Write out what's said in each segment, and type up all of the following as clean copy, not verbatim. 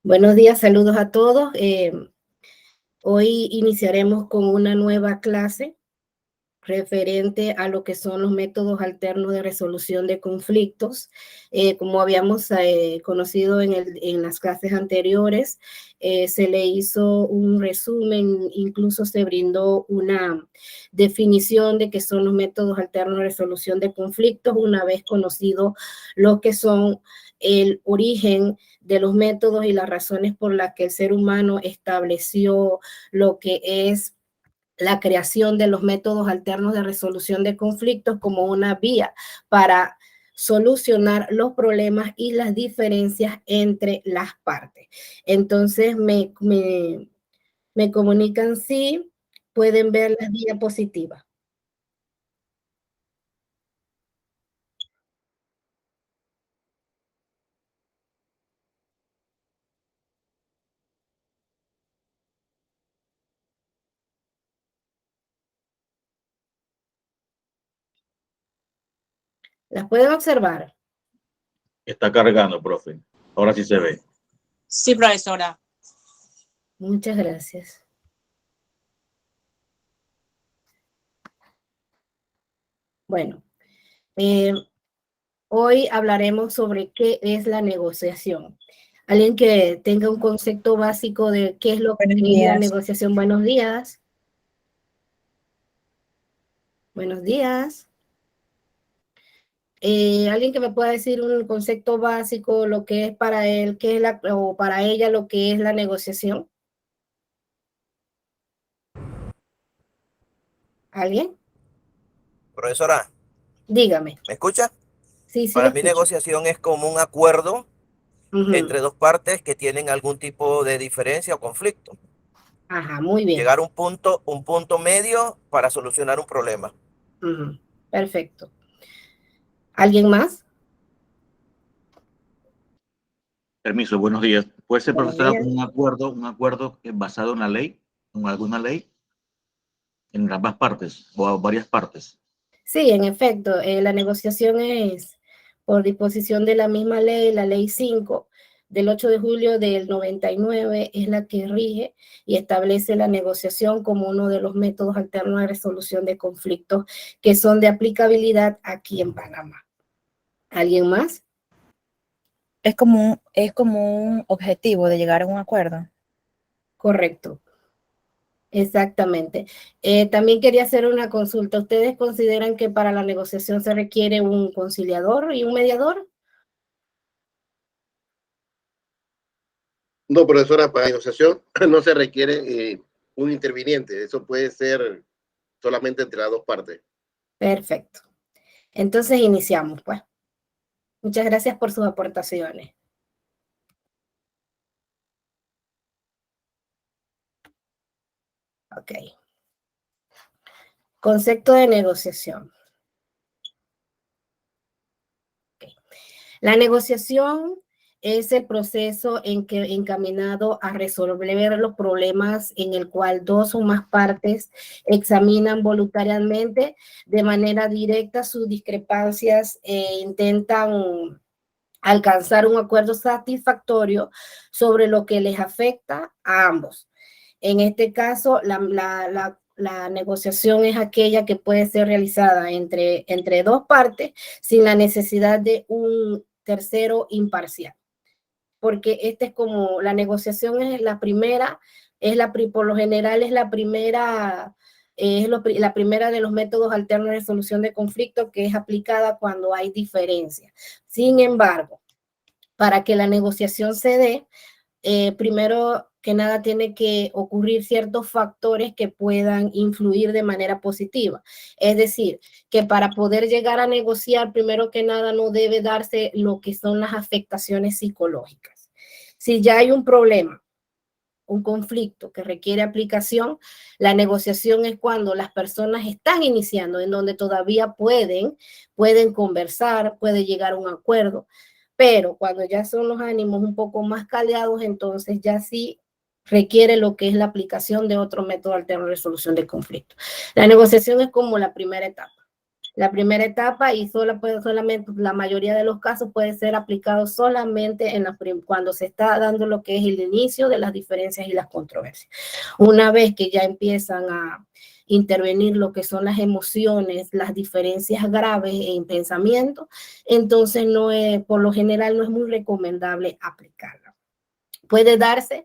Buenos días, saludos a todos. Hoy iniciaremos con una nueva clase referente a lo que son los métodos alternos de resolución de conflictos. Como habíamos conocido en las clases anteriores, se le hizo un resumen, incluso se brindó una definición de qué son los métodos alternos de resolución de conflictos, una vez conocido lo que son el origen de los métodos y las razones por las que el ser humano estableció lo que es la creación de los métodos alternos de resolución de conflictos como una vía para solucionar los problemas y las diferencias entre las partes. Entonces me comunican si pueden ver las diapositivas. ¿Las pueden observar? Está cargando, profe. Ahora sí se ve. Sí, profesora. Muchas gracias. Bueno, hoy hablaremos sobre qué es la negociación. Alguien que tenga un concepto básico de qué es lo que es la negociación. Buenos días. Buenos días. Alguien que me pueda decir un concepto básico, lo que es para él, qué es o para ella lo que es la negociación. ¿Alguien? Profesora, dígame. ¿me escucha? Sí, Para mí negociación es como un acuerdo entre dos partes que tienen algún tipo de diferencia o conflicto. Ajá, muy bien. Llegar a un punto medio para solucionar un problema. Perfecto. ¿Alguien más? Permiso, buenos días. ¿Puede ser, Buenos profesora, días. un acuerdo basado en la ley, en alguna ley, en ambas partes o varias partes? Sí, en efecto, la negociación es por disposición de la misma ley, la ley 5 del 8 de julio del 99 es la que rige y establece la negociación como uno de los métodos alternos de resolución de conflictos que son de aplicabilidad aquí en Panamá. ¿Alguien más? Es como un objetivo de llegar a un acuerdo. Correcto. Exactamente. También quería hacer una consulta. ¿Ustedes consideran que para la negociación se requiere un conciliador y un mediador? No, profesora, para negociación no se requiere un interviniente. Eso puede ser solamente entre las dos partes. Perfecto. Entonces iniciamos, pues. Muchas gracias por sus aportaciones. Ok. Concepto de negociación. Okay. La negociación es el proceso encaminado a resolver los problemas en el cual dos o más partes examinan voluntariamente de manera directa sus discrepancias e intentan alcanzar un acuerdo satisfactorio sobre lo que les afecta a ambos. En este caso, la negociación es aquella que puede ser realizada entre dos partes sin la necesidad de un tercero imparcial. Porque esta es como, la negociación es la primera, por lo general es la primera de los métodos alternos de resolución de conflictos que es aplicada cuando hay diferencias. Sin embargo, para que la negociación se dé, primero que nada tiene que ocurrir ciertos factores que puedan influir de manera positiva. Es decir, que para poder llegar a negociar, primero que nada no debe darse lo que son las afectaciones psicológicas. Si ya hay un problema, un conflicto que requiere aplicación, la negociación es cuando las personas están iniciando, en donde todavía pueden conversar, puede llegar a un acuerdo, pero cuando ya son los ánimos un poco más caldeados, entonces ya sí requiere lo que es la aplicación de otro método alterno de resolución de conflictos. La negociación es como la primera etapa. La primera etapa y solamente la mayoría de los casos puede ser aplicado solamente cuando se está dando lo que es el inicio de las diferencias y las controversias. Una vez que ya empiezan a intervenir lo que son las emociones, las diferencias graves en pensamiento, entonces por lo general no es muy recomendable aplicarla. Puede darse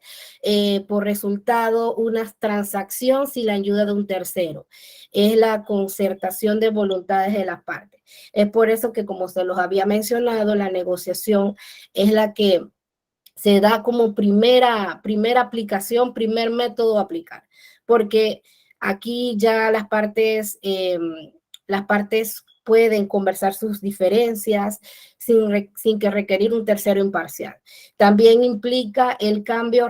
por resultado una transacción sin la ayuda de un tercero. Es la concertación de voluntades de las partes. Es por eso que, como se los había mencionado, la negociación es la que se da como primera aplicación, primer método a aplicar. Porque aquí ya las partes pueden conversar sus diferencias sin que requerir un tercero imparcial. También implica el cambio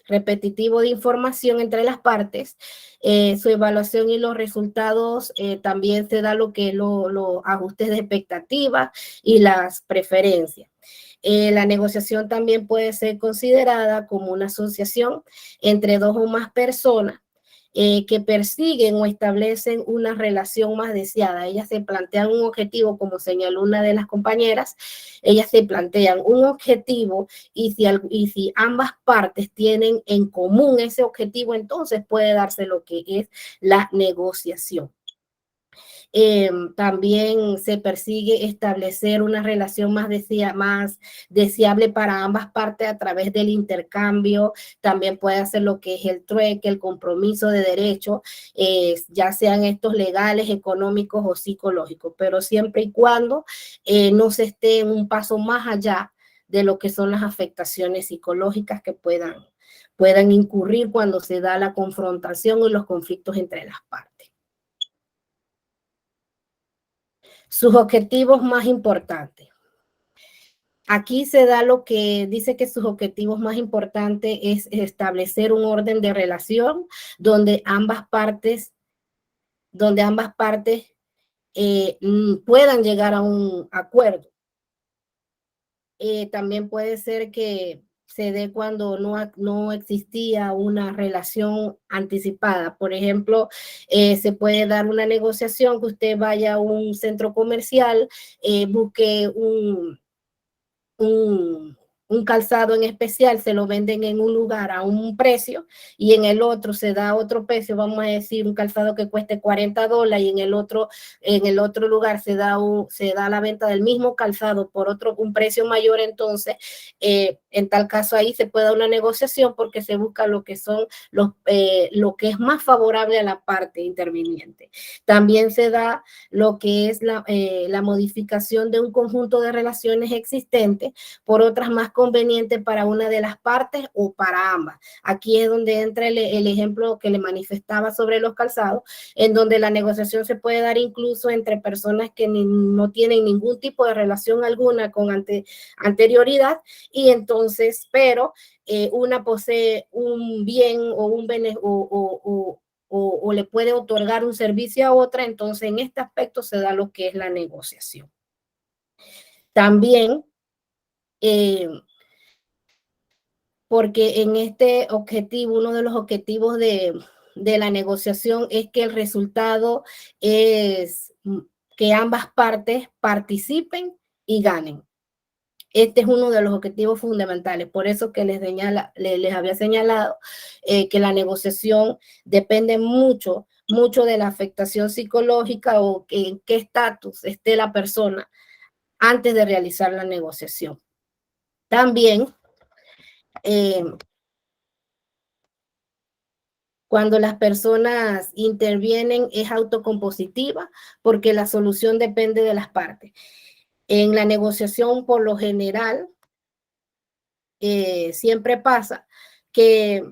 repetitivo de información entre las partes, su evaluación y los resultados, también se da lo que los ajustes de expectativa y las preferencias. La negociación también puede ser considerada como una asociación entre dos o más personas que persiguen o establecen una relación más deseada. Ellas se plantean un objetivo, como señaló una de las compañeras, ellas se plantean un objetivo y si ambas partes tienen en común ese objetivo, entonces puede darse lo que es la negociación. También se persigue establecer una relación más deseable para ambas partes a través del intercambio. También puede hacer lo que es el trueque, el compromiso de derechos, ya sean estos legales, económicos o psicológicos, pero siempre y cuando no se esté en un paso más allá de lo que son las afectaciones psicológicas que puedan incurrir cuando se da la confrontación y los conflictos entre las partes. Sus objetivos más importantes. Aquí se da lo que dice que sus objetivos más importantes es establecer un orden de relación donde ambas partes puedan llegar a un acuerdo. También puede ser que se dé cuando no existía una relación anticipada. Por ejemplo, se puede dar una negociación que usted vaya a un centro comercial, busque un calzado en especial, se lo venden en un lugar a un precio y en el otro se da otro precio, vamos a decir un calzado que cueste $40 y en el otro lugar se da la venta del mismo calzado por un precio mayor. Entonces en tal caso ahí se puede dar una negociación porque se busca lo que es más favorable a la parte interviniente. También se da lo que es la modificación de un conjunto de relaciones existentes por otras más convenientes para una de las partes o para ambas. Aquí es donde entra el ejemplo que le manifestaba sobre los calzados, en donde la negociación se puede dar incluso entre personas que no tienen ningún tipo de relación alguna con anterioridad, y entonces, pero una posee un bien o un beneficio o le puede otorgar un servicio a otra. Entonces en este aspecto se da lo que es la negociación. También porque en este objetivo, uno de los objetivos de la negociación es que el resultado es que ambas partes participen y ganen. Este es uno de los objetivos fundamentales. Por eso que les había señalado que la negociación depende mucho de la afectación psicológica o en qué estatus esté la persona antes de realizar la negociación. También, cuando las personas intervienen es autocompositiva porque la solución depende de las partes. En la negociación, por lo general, siempre pasa que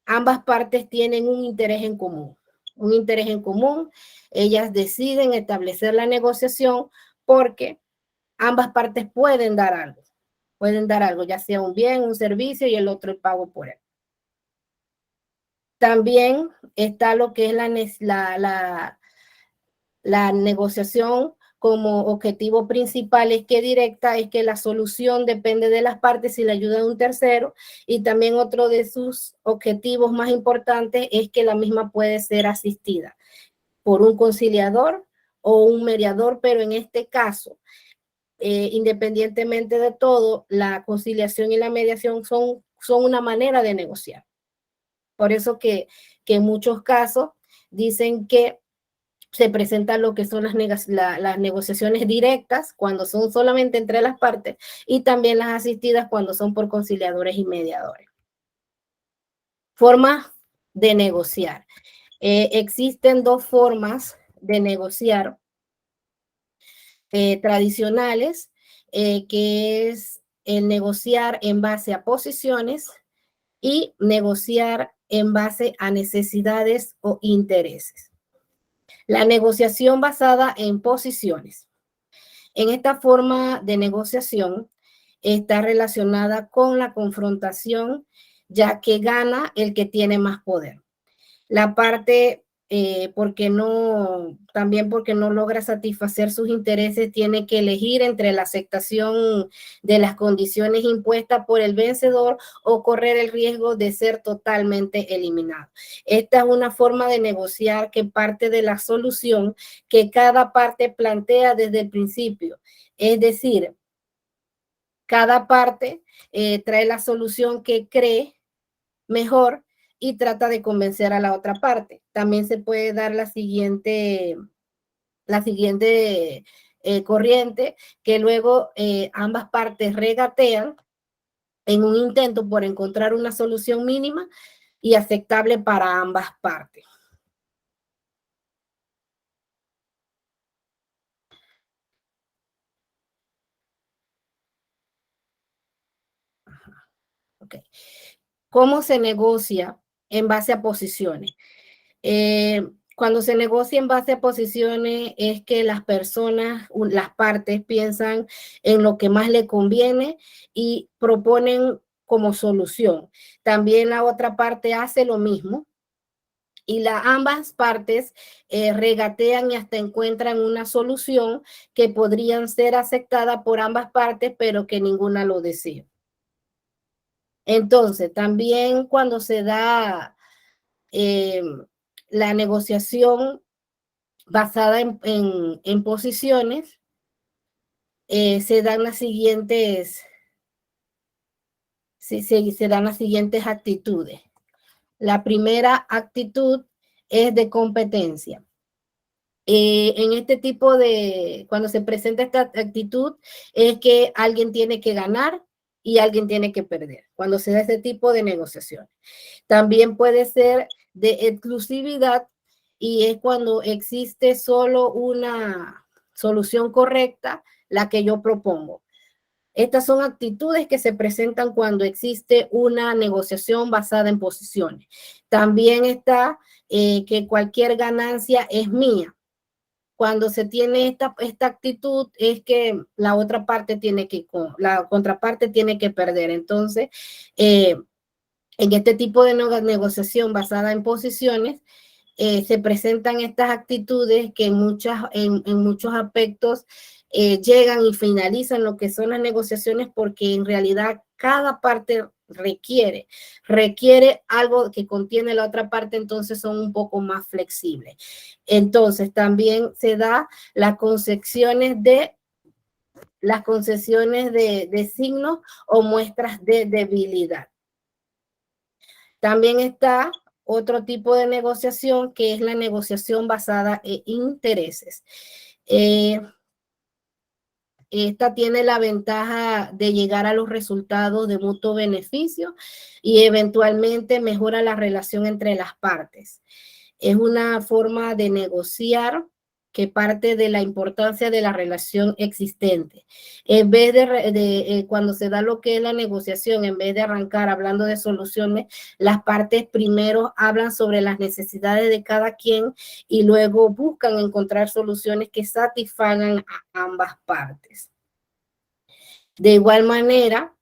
ambas partes tienen un interés en común. Ellas deciden establecer la negociación porque ambas partes pueden dar algo, ya sea un bien, un servicio y el otro el pago por él. También está lo que es la negociación como objetivo principal, es que la solución depende de las partes y la ayuda de un tercero, y también otro de sus objetivos más importantes es que la misma puede ser asistida por un conciliador o un mediador, pero en este caso, independientemente de todo, la conciliación y la mediación son una manera de negociar. Por eso que en muchos casos dicen que se presentan lo que son las negociaciones directas cuando son solamente entre las partes y también las asistidas cuando son por conciliadores y mediadores. Formas de negociar. Existen dos formas de negociar tradicionales, que es el negociar en base a posiciones y negociar en base a necesidades o intereses. La negociación basada en posiciones. En esta forma de negociación está relacionada con la confrontación, ya que gana el que tiene más poder. La parte, también porque no logra satisfacer sus intereses, tiene que elegir entre la aceptación de las condiciones impuestas por el vencedor o correr el riesgo de ser totalmente eliminado. Esta es una forma de negociar que parte de la solución que cada parte plantea desde el principio. Es decir, cada parte trae la solución que cree mejor y trata de convencer a la otra parte. También se puede dar la siguiente corriente, que luego ambas partes regatean en un intento por encontrar una solución mínima y aceptable para ambas partes. Okay. ¿Cómo se negocia en base a posiciones? Cuando se negocia en base a posiciones es que las personas, las partes piensan en lo que más le conviene y proponen como solución. También la otra parte hace lo mismo y ambas partes regatean y hasta encuentran una solución que podrían ser aceptadas por ambas partes, pero que ninguna lo desea. Entonces, también cuando se da la negociación basada en posiciones, se dan las siguientes actitudes. La primera actitud es de competencia. En este tipo cuando se presenta esta actitud, es que alguien tiene que ganar y alguien tiene que perder, cuando se da ese tipo de negociación. También puede ser de exclusividad y es cuando existe solo una solución correcta, la que yo propongo. Estas son actitudes que se presentan cuando existe una negociación basada en posiciones. También está que cualquier ganancia es mía. Cuando se tiene esta actitud es que la otra parte la contraparte tiene que perder. Entonces, en este tipo de negociación basada en posiciones, se presentan estas actitudes que en muchos aspectos llegan y finalizan lo que son las negociaciones, porque en realidad cada parte requiere algo que contiene la otra parte, entonces son un poco más flexibles. Entonces también se da las concesiones de signos o muestras de debilidad. También está otro tipo de negociación, que es la negociación basada en intereses. Esta tiene la ventaja de llegar a los resultados de mutuo beneficio y eventualmente mejora la relación entre las partes. Es una forma de negociar que parte de la importancia de la relación existente. En vez de cuando se da lo que es la negociación, en vez de arrancar hablando de soluciones, las partes primero hablan sobre las necesidades de cada quien y luego buscan encontrar soluciones que satisfagan a ambas partes. De igual manera,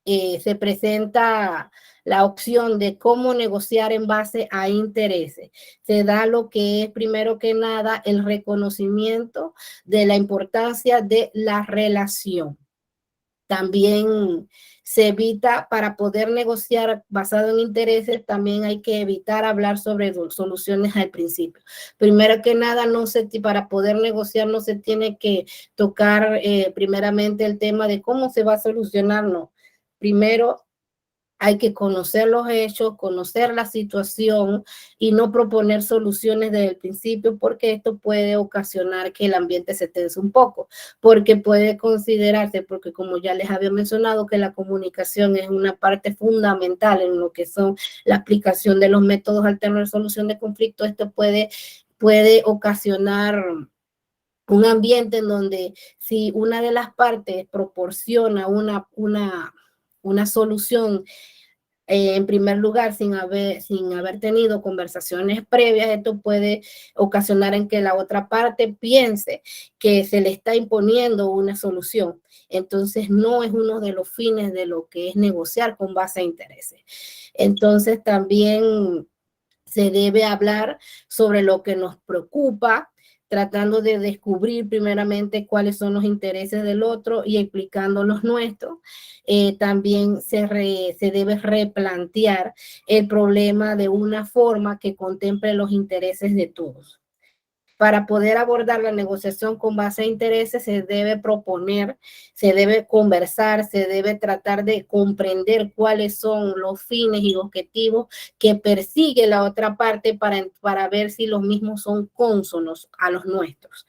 se presenta la opción de cómo negociar en base a intereses. Se da lo que es, primero que nada, el reconocimiento de la importancia de la relación. También se evita, para poder negociar basado en intereses, también hay que evitar hablar sobre soluciones al principio. Primero que nada, para poder negociar no se tiene que tocar primeramente el tema de cómo se va a solucionar, no. Primero hay que conocer los hechos, conocer la situación y no proponer soluciones desde el principio, porque esto puede ocasionar que el ambiente se tense un poco, porque puede considerarse, porque como ya les había mencionado, que la comunicación es una parte fundamental en lo que son la aplicación de los métodos alternos de solución de conflictos. Esto puede ocasionar un ambiente en donde si una de las partes proporciona una solución en primer lugar, sin haber tenido conversaciones previas, esto puede ocasionar en que la otra parte piense que se le está imponiendo una solución. Entonces, no es uno de los fines de lo que es negociar con base a intereses. Entonces, también se debe hablar sobre lo que nos preocupa, tratando de descubrir primeramente cuáles son los intereses del otro y explicando los nuestros. También se debe replantear el problema de una forma que contemple los intereses de todos. Para poder abordar la negociación con base a intereses, se debe proponer, se debe conversar, se debe tratar de comprender cuáles son los fines y objetivos que persigue la otra parte para ver si los mismos son cónsonos a los nuestros.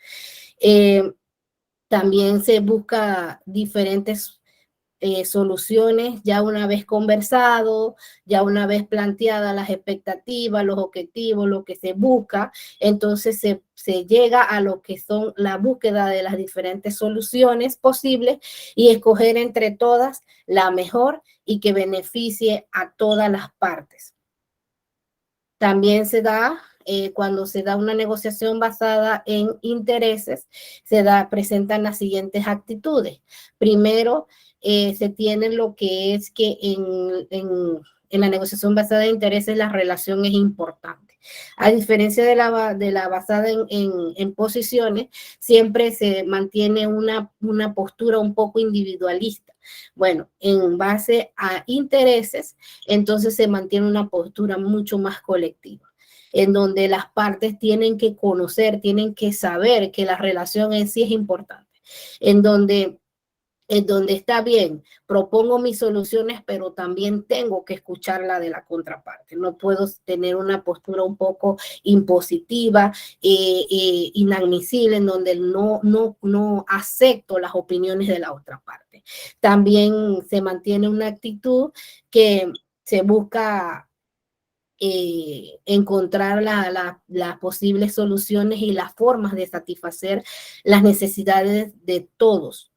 También se busca diferentes soluciones ya una vez conversado, ya una vez planteadas las expectativas, los objetivos, lo que se busca. Entonces se llega a lo que son la búsqueda de las diferentes soluciones posibles y escoger entre todas la mejor y que beneficie a todas las partes. También se da, cuando se da una negociación basada en intereses, presentan las siguientes actitudes. Primero, se tiene lo que es que en la negociación basada en intereses la relación es importante. A diferencia de la basada en posiciones, siempre se mantiene una postura un poco individualista. Bueno, en base a intereses, entonces se mantiene una postura mucho más colectiva, en donde las partes tienen que conocer, tienen que saber que la relación en sí es importante, en donde está bien, propongo mis soluciones, pero también tengo que escuchar la de la contraparte. No puedo tener una postura un poco impositiva, inadmisible, en donde no acepto las opiniones de la otra parte. También se mantiene una actitud que se busca encontrar las posibles soluciones y las formas de satisfacer las necesidades de todos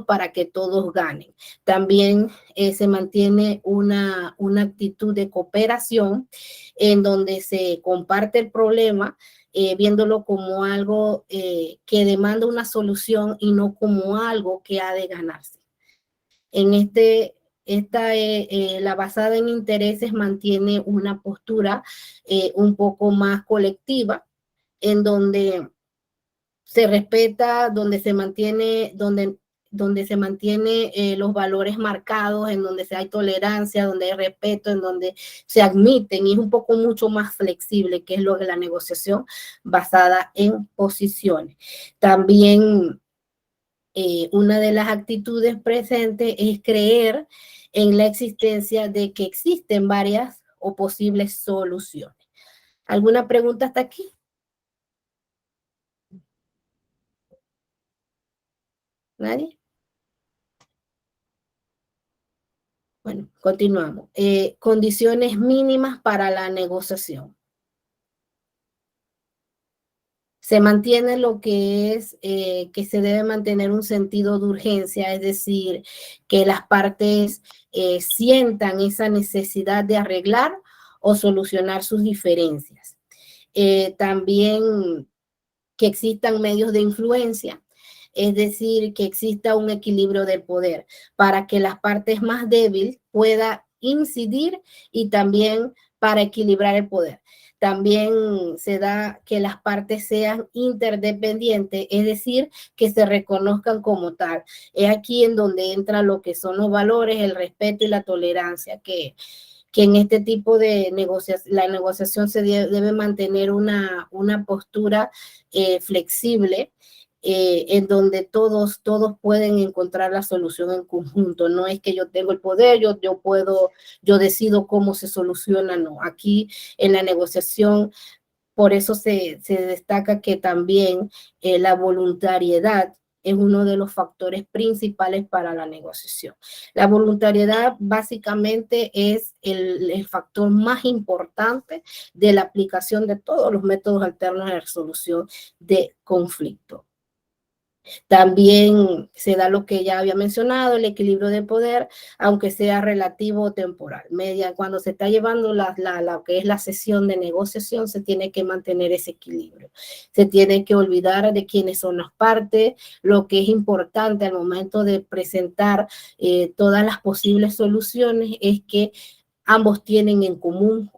para que todos ganen. También se mantiene una actitud de cooperación en donde se comparte el problema, viéndolo como algo que demanda una solución y no como algo que ha de ganarse. La basada en intereses mantiene una postura un poco más colectiva, en donde se respeta, donde se mantiene los valores marcados, en donde hay tolerancia, donde hay respeto, en donde se admiten, y es un poco mucho más flexible, que es lo de la negociación basada en posiciones. También una de las actitudes presentes es creer en la existencia de que existen varias o posibles soluciones. ¿Alguna pregunta hasta aquí? ¿Nadie? Bueno, continuamos. Condiciones mínimas para la negociación. Se mantiene lo que es que se debe mantener un sentido de urgencia, es decir, que las partes sientan esa necesidad de arreglar o solucionar sus diferencias. También que existan medios de influencia, es decir, que exista un equilibrio del poder para que las partes más débiles puedan incidir y también para equilibrar el poder. también se da que las partes sean interdependientes, es decir, que se reconozcan como tal. Es aquí en donde entra lo que son los valores, el respeto y la tolerancia, que en este tipo de negociación, la negociación se debe mantener una postura flexible, en donde todos pueden encontrar la solución en conjunto. No es que yo tengo el poder, yo decido cómo se soluciona, no. Aquí en la negociación, por eso se destaca que también la voluntariedad es uno de los factores principales para la negociación. La voluntariedad básicamente es el factor más importante de la aplicación de todos los métodos alternos de resolución de conflicto. También se da lo que ya había mencionado, el equilibrio de poder, aunque sea relativo o temporal. Cuando se está llevando lo que es la sesión de negociación, se tiene que mantener ese equilibrio. Se tiene que olvidar de quiénes son las partes. Lo que es importante al momento de presentar todas las posibles soluciones es que ambos tienen en común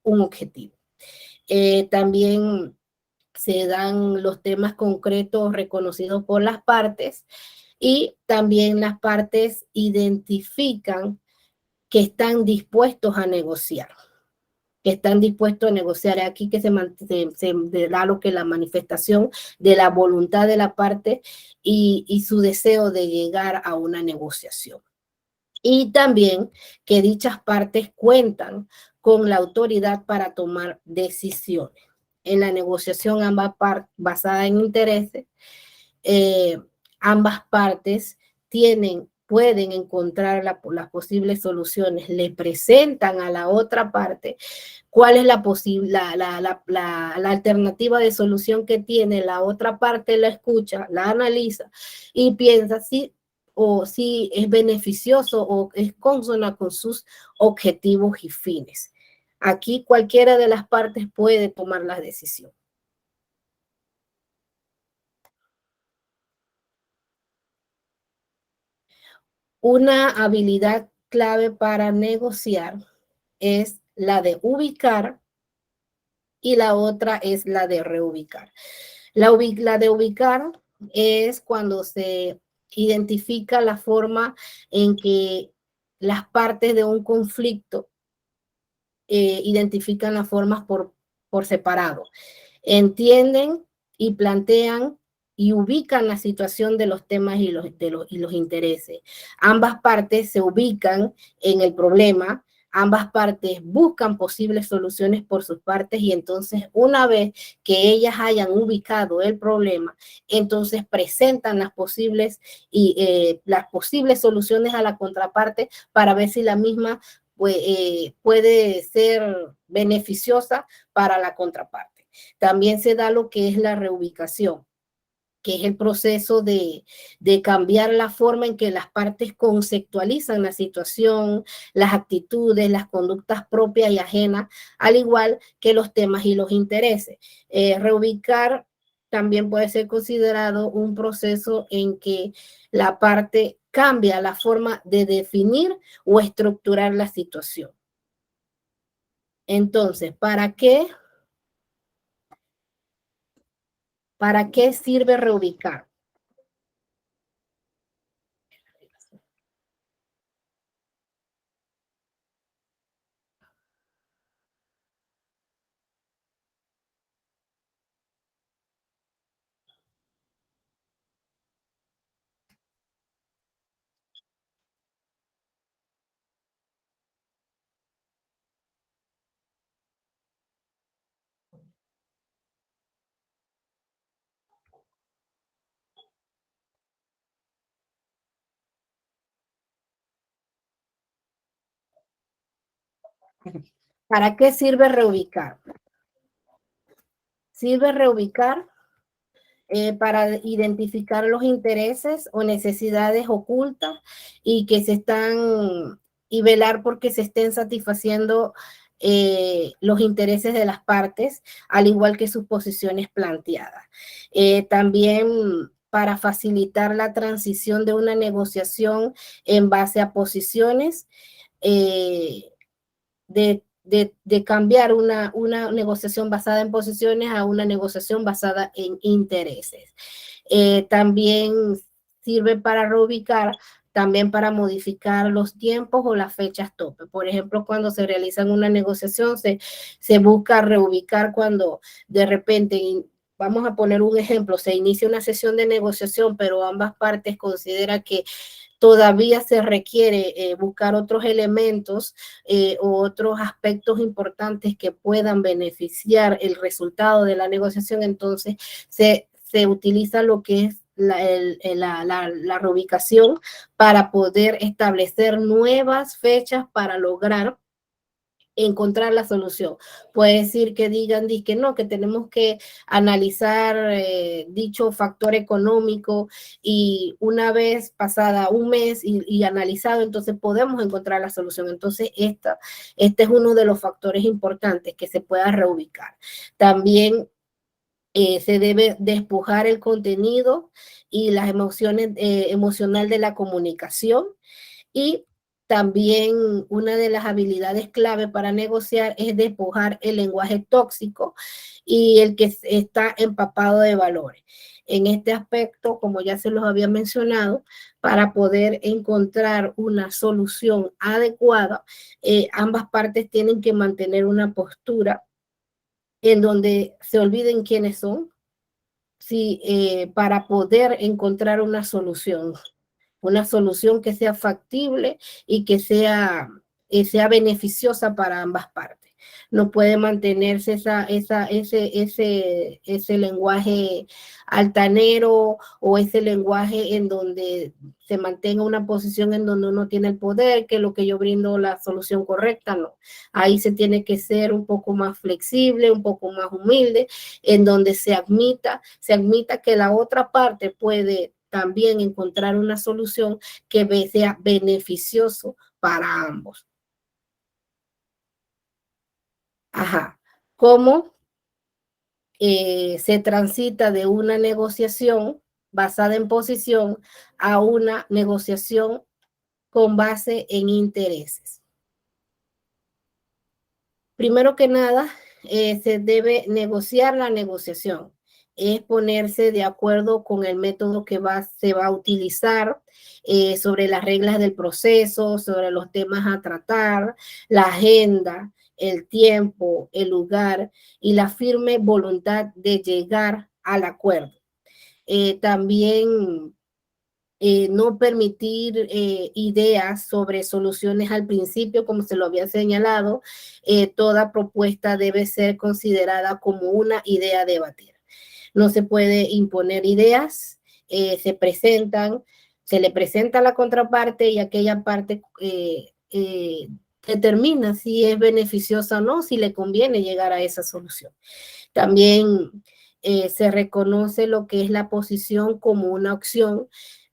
un objetivo. También se dan los temas concretos reconocidos por las partes, y también las partes identifican que están dispuestos a negociar. Aquí que se da lo que la manifestación de la voluntad de la parte y su deseo de llegar a una negociación. Y también que dichas partes cuentan con la autoridad para tomar decisiones. En la negociación basada en intereses, ambas partes pueden encontrar las posibles soluciones, le presentan a la otra parte cuál es la alternativa de solución que tiene, la otra parte la escucha, la analiza y piensa si es beneficioso o es consona con sus objetivos y fines. Aquí cualquiera de las partes puede tomar la decisión. Una habilidad clave para negociar es la de ubicar y la otra es la de reubicar. La de ubicar es cuando se identifica la forma en que las partes de un conflicto identifican las formas por separado. Entienden y plantean y ubican la situación de los temas y los intereses. Ambas partes se ubican en el problema, ambas partes buscan posibles soluciones por sus partes y entonces una vez que ellas hayan ubicado el problema, entonces presentan las posibles soluciones a la contraparte para ver si la misma puede ser beneficiosa para la contraparte. También se da lo que es la reubicación, que es el proceso de cambiar la forma en que las partes conceptualizan la situación, las actitudes, las conductas propias y ajenas, al igual que los temas y los intereses. Reubicar también puede ser considerado un proceso en que la parte cambia la forma de definir o estructurar la situación. Entonces, ¿para qué sirve reubicar? ¿Para qué sirve reubicar? Sirve reubicar para identificar los intereses o necesidades ocultas y velar porque se estén satisfaciendo los intereses de las partes, al igual que sus posiciones planteadas. También para facilitar la transición de una negociación en base a posiciones de cambiar una negociación basada en posiciones a una negociación basada en intereses. También sirve para reubicar, también para modificar los tiempos o las fechas tope. Por ejemplo, cuando se realiza una negociación, se busca reubicar cuando de repente, vamos a poner un ejemplo, se inicia una sesión de negociación, pero ambas partes consideran que todavía se requiere buscar otros elementos o otros aspectos importantes que puedan beneficiar el resultado de la negociación. Entonces se utiliza lo que es la reubicación para poder establecer nuevas fechas para lograr encontrar la solución. Puede decir que digan que no, que tenemos que analizar dicho factor económico, y una vez pasada un mes y analizado, entonces podemos encontrar la solución. Entonces este es uno de los factores importantes, que se pueda reubicar. También se debe despojar el contenido y las emociones emocional de la comunicación. Y también una de las habilidades clave para negociar es despojar el lenguaje tóxico y el que está empapado de valores. En este aspecto, como ya se los había mencionado, para poder encontrar una solución adecuada, ambas partes tienen que mantener una postura en donde se olviden quiénes son, para poder encontrar una solución que sea factible y que sea beneficiosa para ambas partes. No puede mantenerse ese lenguaje altanero, o ese lenguaje en donde se mantenga una posición en donde uno tiene el poder, que lo que yo brindo la solución correcta, no. Ahí se tiene que ser un poco más flexible, un poco más humilde, en donde se admita que la otra parte puede también encontrar una solución que sea beneficioso para ambos. Ajá. ¿Cómo se transita de una negociación basada en posición a una negociación con base en intereses? Primero que nada, se debe negociar la negociación. Es ponerse de acuerdo con el método que se va a utilizar, sobre las reglas del proceso, sobre los temas a tratar, la agenda, el tiempo, el lugar y la firme voluntad de llegar al acuerdo. También no permitir ideas sobre soluciones al principio, como se lo había señalado. Toda propuesta debe ser considerada como una idea a debatir. No se puede imponer ideas, se le presenta a la contraparte, y aquella parte determina si es beneficiosa o no, si le conviene llegar a esa solución. También se reconoce lo que es la posición como una opción,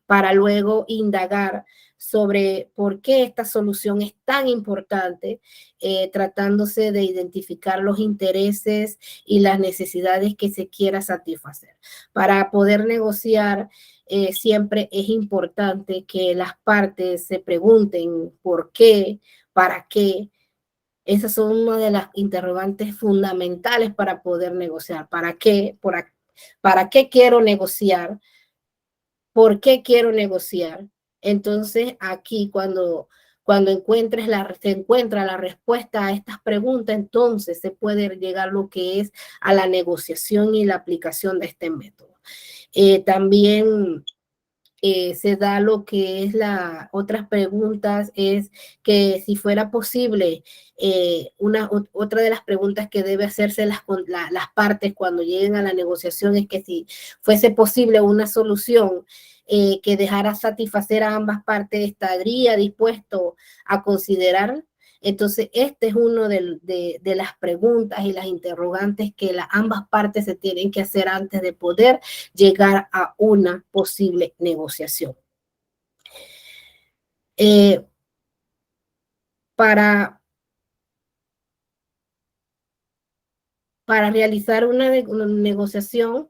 para luego indagar sobre por qué esta solución es tan importante, tratándose de identificar los intereses y las necesidades que se quiera satisfacer. Para poder negociar, siempre es importante que las partes se pregunten por qué, para qué. Esas son una de las interrogantes fundamentales para poder negociar. ¿Para qué? ¿Para qué quiero negociar? ¿Por qué quiero negociar? Entonces, aquí cuando se encuentra la respuesta a estas preguntas, entonces se puede llegar a lo que es a la negociación y la aplicación de este método. También se da lo que es otras preguntas, es que si fuera posible, otra de las preguntas que debe hacerse las partes cuando lleguen a la negociación, es que si fuese posible una solución que dejara satisfacer a ambas partes, ¿estaría dispuesto a considerar? Entonces, este es uno de las preguntas y las interrogantes que ambas partes se tienen que hacer antes de poder llegar a una posible negociación. Para realizar una negociación,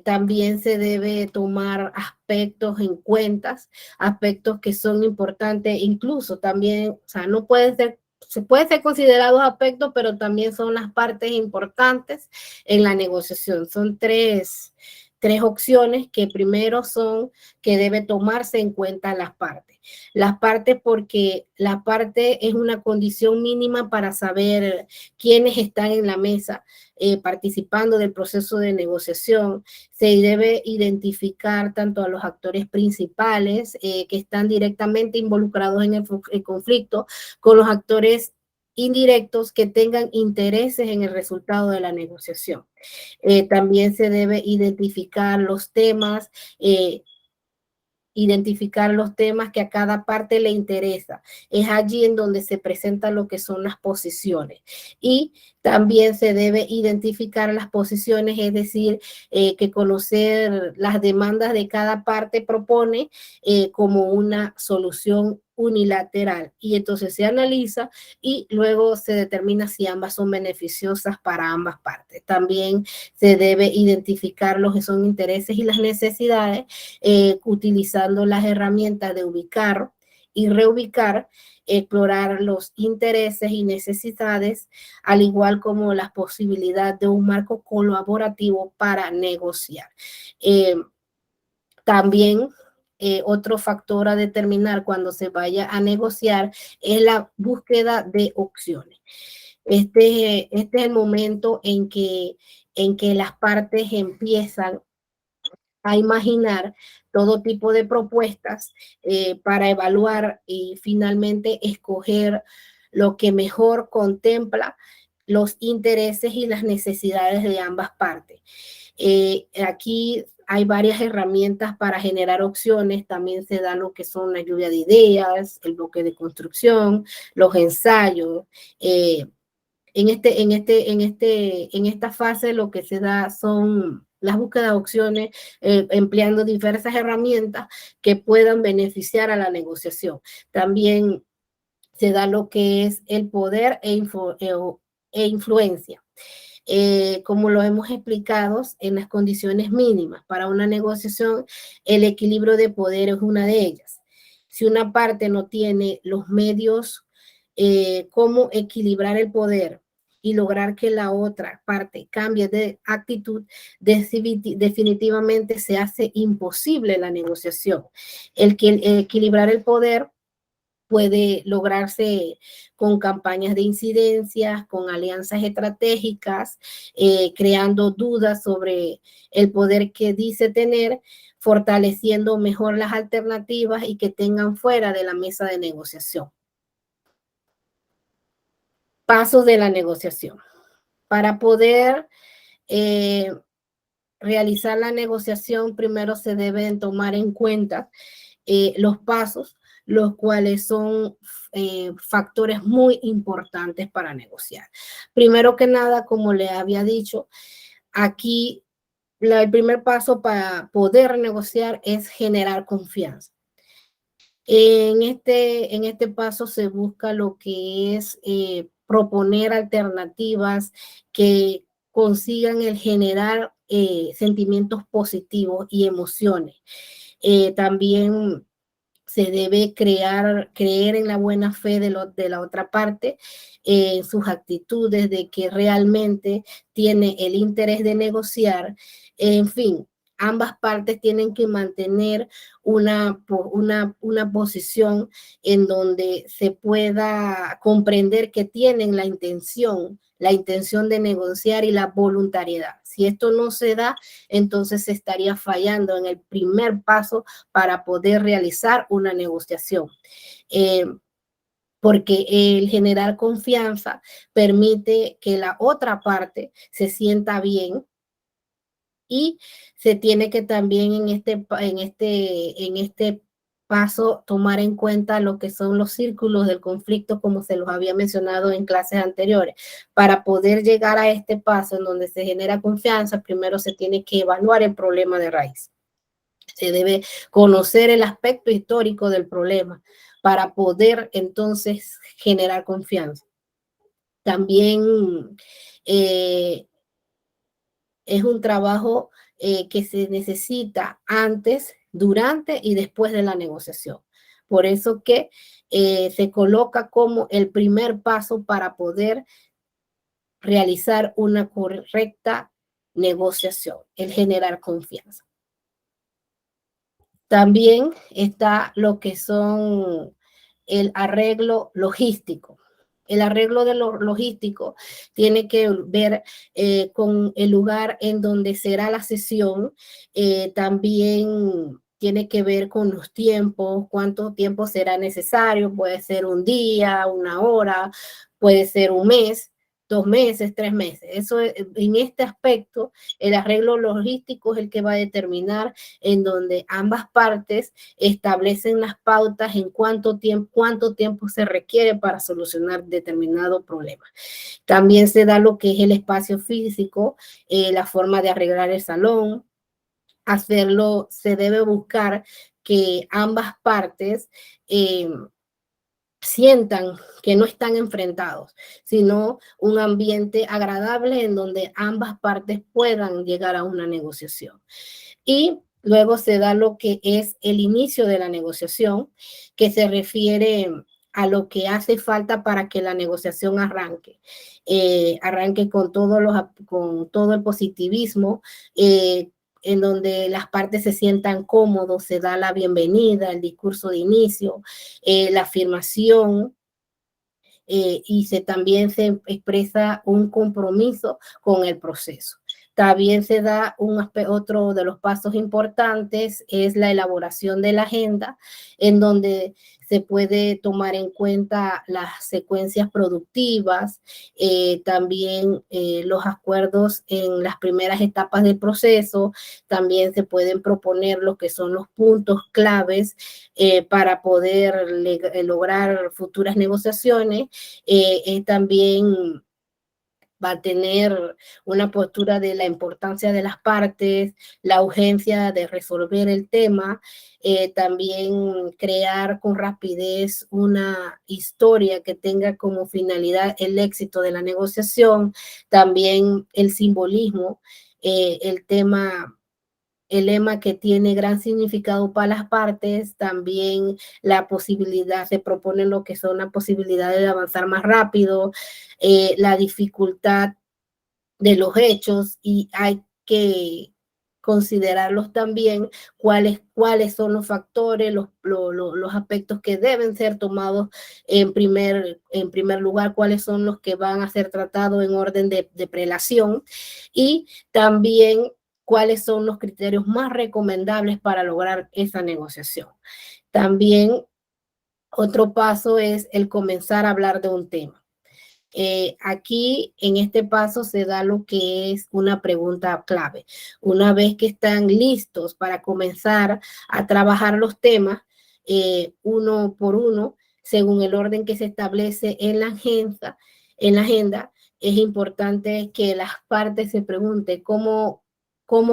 también se debe tomar aspectos en cuenta, aspectos que son importantes, incluso también, o sea, no puede ser se puede ser considerados aspectos, pero también son las partes importantes en la negociación. Son tres opciones que primero son que debe tomarse en cuenta las partes. Las partes porque la parte es una condición mínima para saber quiénes están en la mesa participando del proceso de negociación. Se debe identificar tanto a los actores principales que están directamente involucrados en el conflicto, con los actores indirectos que tengan intereses en el resultado de la negociación. También se debe identificar los temas que a cada parte le interesa. Es allí en donde se presenta lo que son las posiciones. Y también se debe identificar las posiciones, es decir, que conocer las demandas de cada parte propone como una solución unilateral. Y entonces se analiza y luego se determina si ambas son beneficiosas para ambas partes. También se debe identificar los que son intereses y las necesidades utilizando las herramientas de ubicar y reubicar, explorar los intereses y necesidades, al igual como la posibilidad de un marco colaborativo para negociar. También otro factor a determinar cuando se vaya a negociar es la búsqueda de opciones. Este es el momento en que las partes empiezan a imaginar todo tipo de propuestas para evaluar y finalmente escoger lo que mejor contempla los intereses y las necesidades de ambas partes. Aquí hay varias herramientas para generar opciones, también se da lo que son la lluvia de ideas, el bloque de construcción, los ensayos. En esta fase lo que se da son las búsquedas de opciones empleando diversas herramientas que puedan beneficiar a la negociación. También se da lo que es el poder e influencia. Como lo hemos explicado, en las condiciones mínimas para una negociación, el equilibrio de poder es una de ellas. Si una parte no tiene los medios, cómo equilibrar el poder y lograr que la otra parte cambie de actitud, definitivamente se hace imposible la negociación. Equilibrar el poder puede lograrse con campañas de incidencias, con alianzas estratégicas, creando dudas sobre el poder que dice tener, fortaleciendo mejor las alternativas y que tengan fuera de la mesa de negociación. Pasos de la negociación. Para poder realizar la negociación, primero se deben tomar en cuenta los pasos, los cuales son factores muy importantes para negociar. Primero que nada, como le había dicho, aquí el primer paso para poder negociar es generar confianza. En este paso se busca lo que es proponer alternativas que consigan el generar sentimientos positivos y emociones. También se debe creer en la buena fe de la otra parte, sus actitudes de que realmente tiene el interés de negociar. En fin, ambas partes tienen que mantener una posición en donde se pueda comprender que tienen la intención de negociar y la voluntariedad. Si esto no se da, entonces se estaría fallando en el primer paso para poder realizar una negociación. Porque el generar confianza permite que la otra parte se sienta bien y se tiene que también en este paso tomar en cuenta lo que son los círculos del conflicto, como se los había mencionado en clases anteriores. Para poder llegar a este paso en donde se genera confianza, primero se tiene que evaluar el problema de raíz. Se debe conocer el aspecto histórico del problema para poder entonces generar confianza. También es un trabajo que se necesita antes, durante y después de la negociación. Por eso que se coloca como el primer paso para poder realizar una correcta negociación, el generar confianza. También está lo que son el arreglo logístico. El arreglo de lo logístico tiene que ver con el lugar en donde será la sesión. También tiene que ver con los tiempos, cuánto tiempo será necesario. Puede ser un día, una hora, puede ser un mes, 2 meses, 3 meses. Eso, en este aspecto, el arreglo logístico es el que va a determinar en donde ambas partes establecen las pautas en cuánto tiempo se requiere para solucionar determinado problema. También se da lo que es el espacio físico, la forma de arreglar el salón. Hacerlo, se debe buscar que ambas partes sientan que no están enfrentados, sino un ambiente agradable en donde ambas partes puedan llegar a una negociación. Y luego se da lo que es el inicio de la negociación, que se refiere a lo que hace falta para que la negociación arranque. Arranque con todo el positivismo, en donde las partes se sientan cómodos, se da la bienvenida, el discurso de inicio, la afirmación, y también se expresa un compromiso con el proceso. También se da otro de los pasos importantes, es la elaboración de la agenda, en donde se puede tomar en cuenta las secuencias productivas, también los acuerdos en las primeras etapas del proceso. También se pueden proponer lo que son los puntos claves para poder lograr futuras negociaciones. También va a tener una postura de la importancia de las partes, la urgencia de resolver el tema, también crear con rapidez una historia que tenga como finalidad el éxito de la negociación, también el simbolismo, el lema que tiene gran significado para las partes, también la posibilidad, se propone lo que son las posibilidades de avanzar más rápido, la dificultad de los hechos, y hay que considerarlos también cuáles son los factores, los aspectos que deben ser tomados en primer lugar, cuáles son los que van a ser tratados en orden de prelación, y también cuáles son los criterios más recomendables para lograr esa negociación. También otro paso es el comenzar a hablar de un tema. Aquí en este paso se da lo que es una pregunta clave. Una vez que están listos para comenzar a trabajar los temas, uno por uno, según el orden que se establece en la agenda, es importante que las partes se pregunten cómo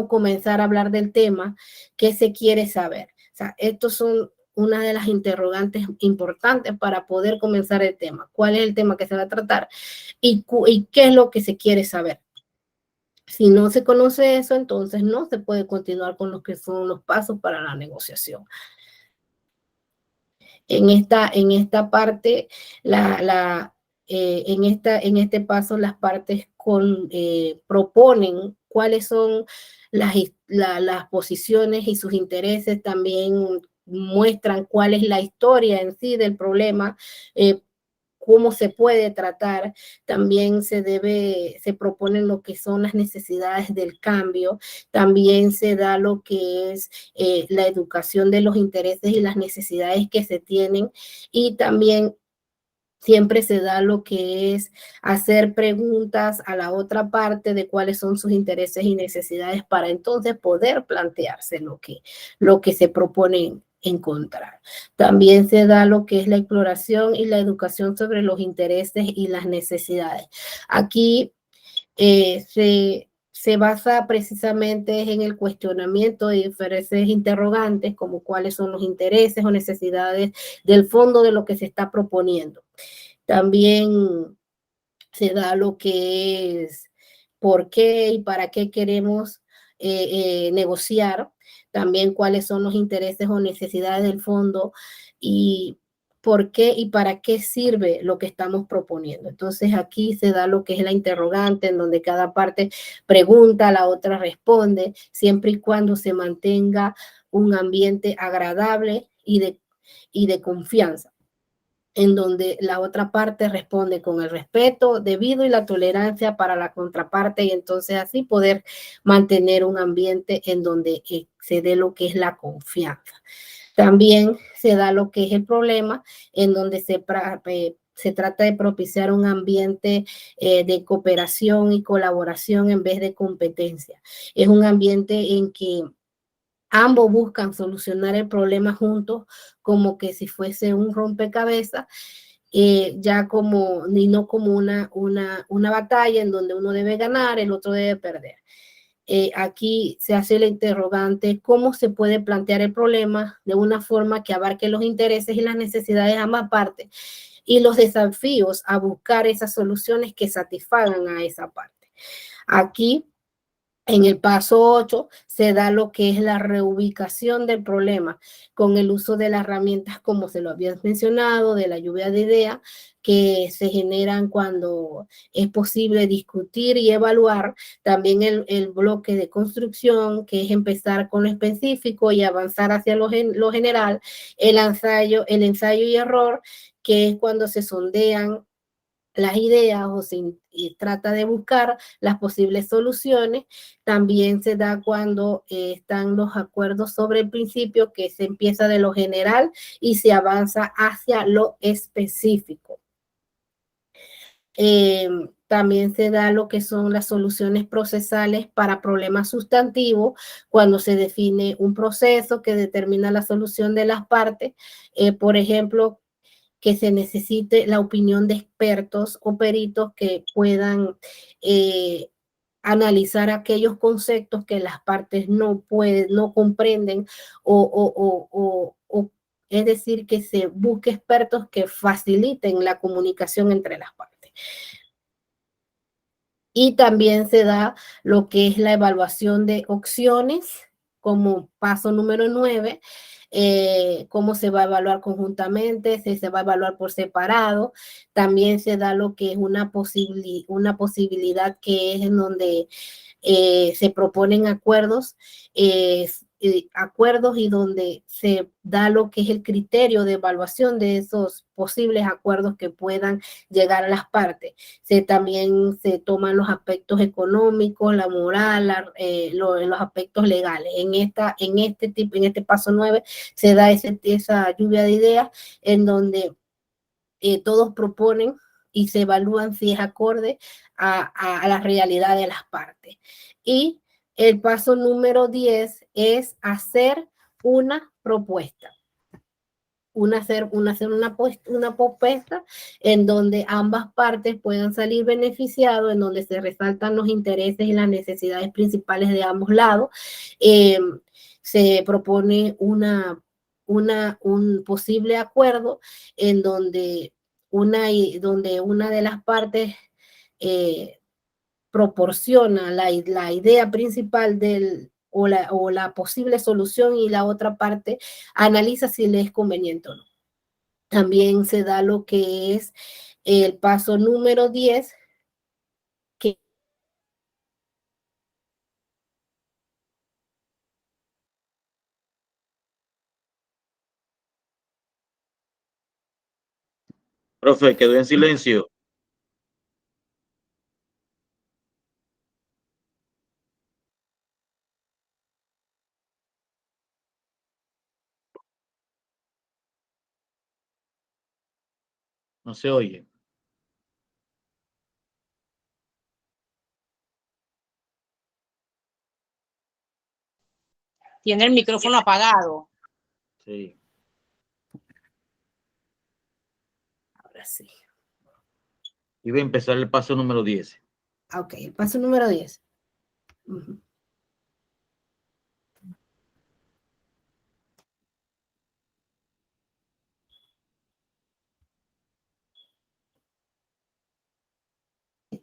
comenzar a hablar del tema, qué se quiere saber. O sea, estos son una de las interrogantes importantes para poder comenzar el tema. ¿Cuál es el tema que se va a tratar? ¿Y qué es lo que se quiere saber? Si no se conoce eso, entonces no se puede continuar con lo que son los pasos para la negociación. En esta parte, en este paso, las partes proponen cuáles son las posiciones y sus intereses. También muestran cuál es la historia en sí del problema, cómo se puede tratar. También se proponen lo que son las necesidades del cambio. También se da lo que es la educación de los intereses y las necesidades que se tienen, y también siempre se da lo que es hacer preguntas a la otra parte de cuáles son sus intereses y necesidades, para entonces poder plantearse lo que se propone encontrar. También se da lo que es la exploración y la educación sobre los intereses y las necesidades. Aquí se basa precisamente en el cuestionamiento de diferentes interrogantes, como cuáles son los intereses o necesidades del fondo de lo que se está proponiendo. También se da lo que es por qué y para qué queremos negociar. también cuáles son los intereses o necesidades del fondo y por qué y para qué sirve lo que estamos proponiendo. Entonces aquí se da lo que es la interrogante, en donde cada parte pregunta, la otra responde, siempre y cuando se mantenga un ambiente agradable y de confianza, en donde la otra parte responde con el respeto debido y la tolerancia para la contraparte, y entonces así poder mantener un ambiente en donde se dé lo que es la confianza. También se da lo que es el problema, en donde se trata de propiciar un ambiente de cooperación y colaboración en vez de competencia. Es un ambiente en que ambos buscan solucionar el problema juntos, como que si fuese un rompecabezas, ya como, y no como una batalla en donde uno debe ganar, el otro debe perder. Aquí se hace la interrogante, ¿cómo se puede plantear el problema de una forma que abarque los intereses y las necesidades de ambas partes y los desafíos a buscar esas soluciones que satisfagan a esa parte? Aquí, en el paso 8, se da lo que es la reubicación del problema con el uso de las herramientas, como se lo había mencionado, de la lluvia de ideas que se generan cuando es posible discutir y evaluar. También el bloque de construcción, que es empezar con lo específico y avanzar hacia lo general. El ensayo y error, que es cuando se sondean las ideas o y trata de buscar las posibles soluciones. También se da cuando están los acuerdos sobre el principio, que se empieza de lo general y se avanza hacia lo específico. También se da lo que son las soluciones procesales para problemas sustantivos, cuando se define un proceso que determina la solución de las partes. Por ejemplo, que se necesite la opinión de expertos o peritos que puedan analizar aquellos conceptos que las partes no comprenden, o es decir, que se busque expertos que faciliten la comunicación entre las partes. Y también se da lo que es la evaluación de opciones como paso número 9, cómo se va a evaluar conjuntamente, si se va a evaluar por separado. También se da lo que es una posibilidad, que es en donde se proponen acuerdos, y donde se da lo que es el criterio de evaluación de esos posibles acuerdos que puedan llegar a las partes. También se toman los aspectos económicos, la moral, los aspectos legales. En este paso 9 se da esa lluvia de ideas, en donde todos proponen y se evalúan si es acorde a la realidad de las partes. Y el paso número 10 es hacer una propuesta. Hacer una propuesta en donde ambas partes puedan salir beneficiados, en donde se resaltan los intereses y las necesidades principales de ambos lados. Se propone un posible acuerdo en donde una de las partes proporciona la idea principal o la posible solución, y la otra parte analiza si le es conveniente o no. También se da lo que es el paso número 10, que Profe, quedó en silencio. No se oye. Tiene el micrófono apagado. Sí. ahora sí. Iba a empezar el paso número 10. Ok, el paso número 10. Uh-huh.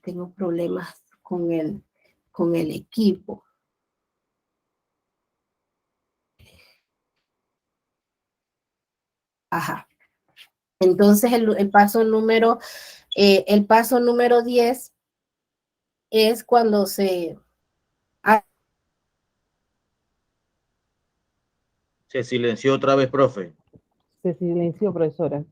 Tengo problemas con el equipo. Ajá. Entonces, el paso número 10 es cuando se... Se silenció otra vez, profe. Se silenció, profesora.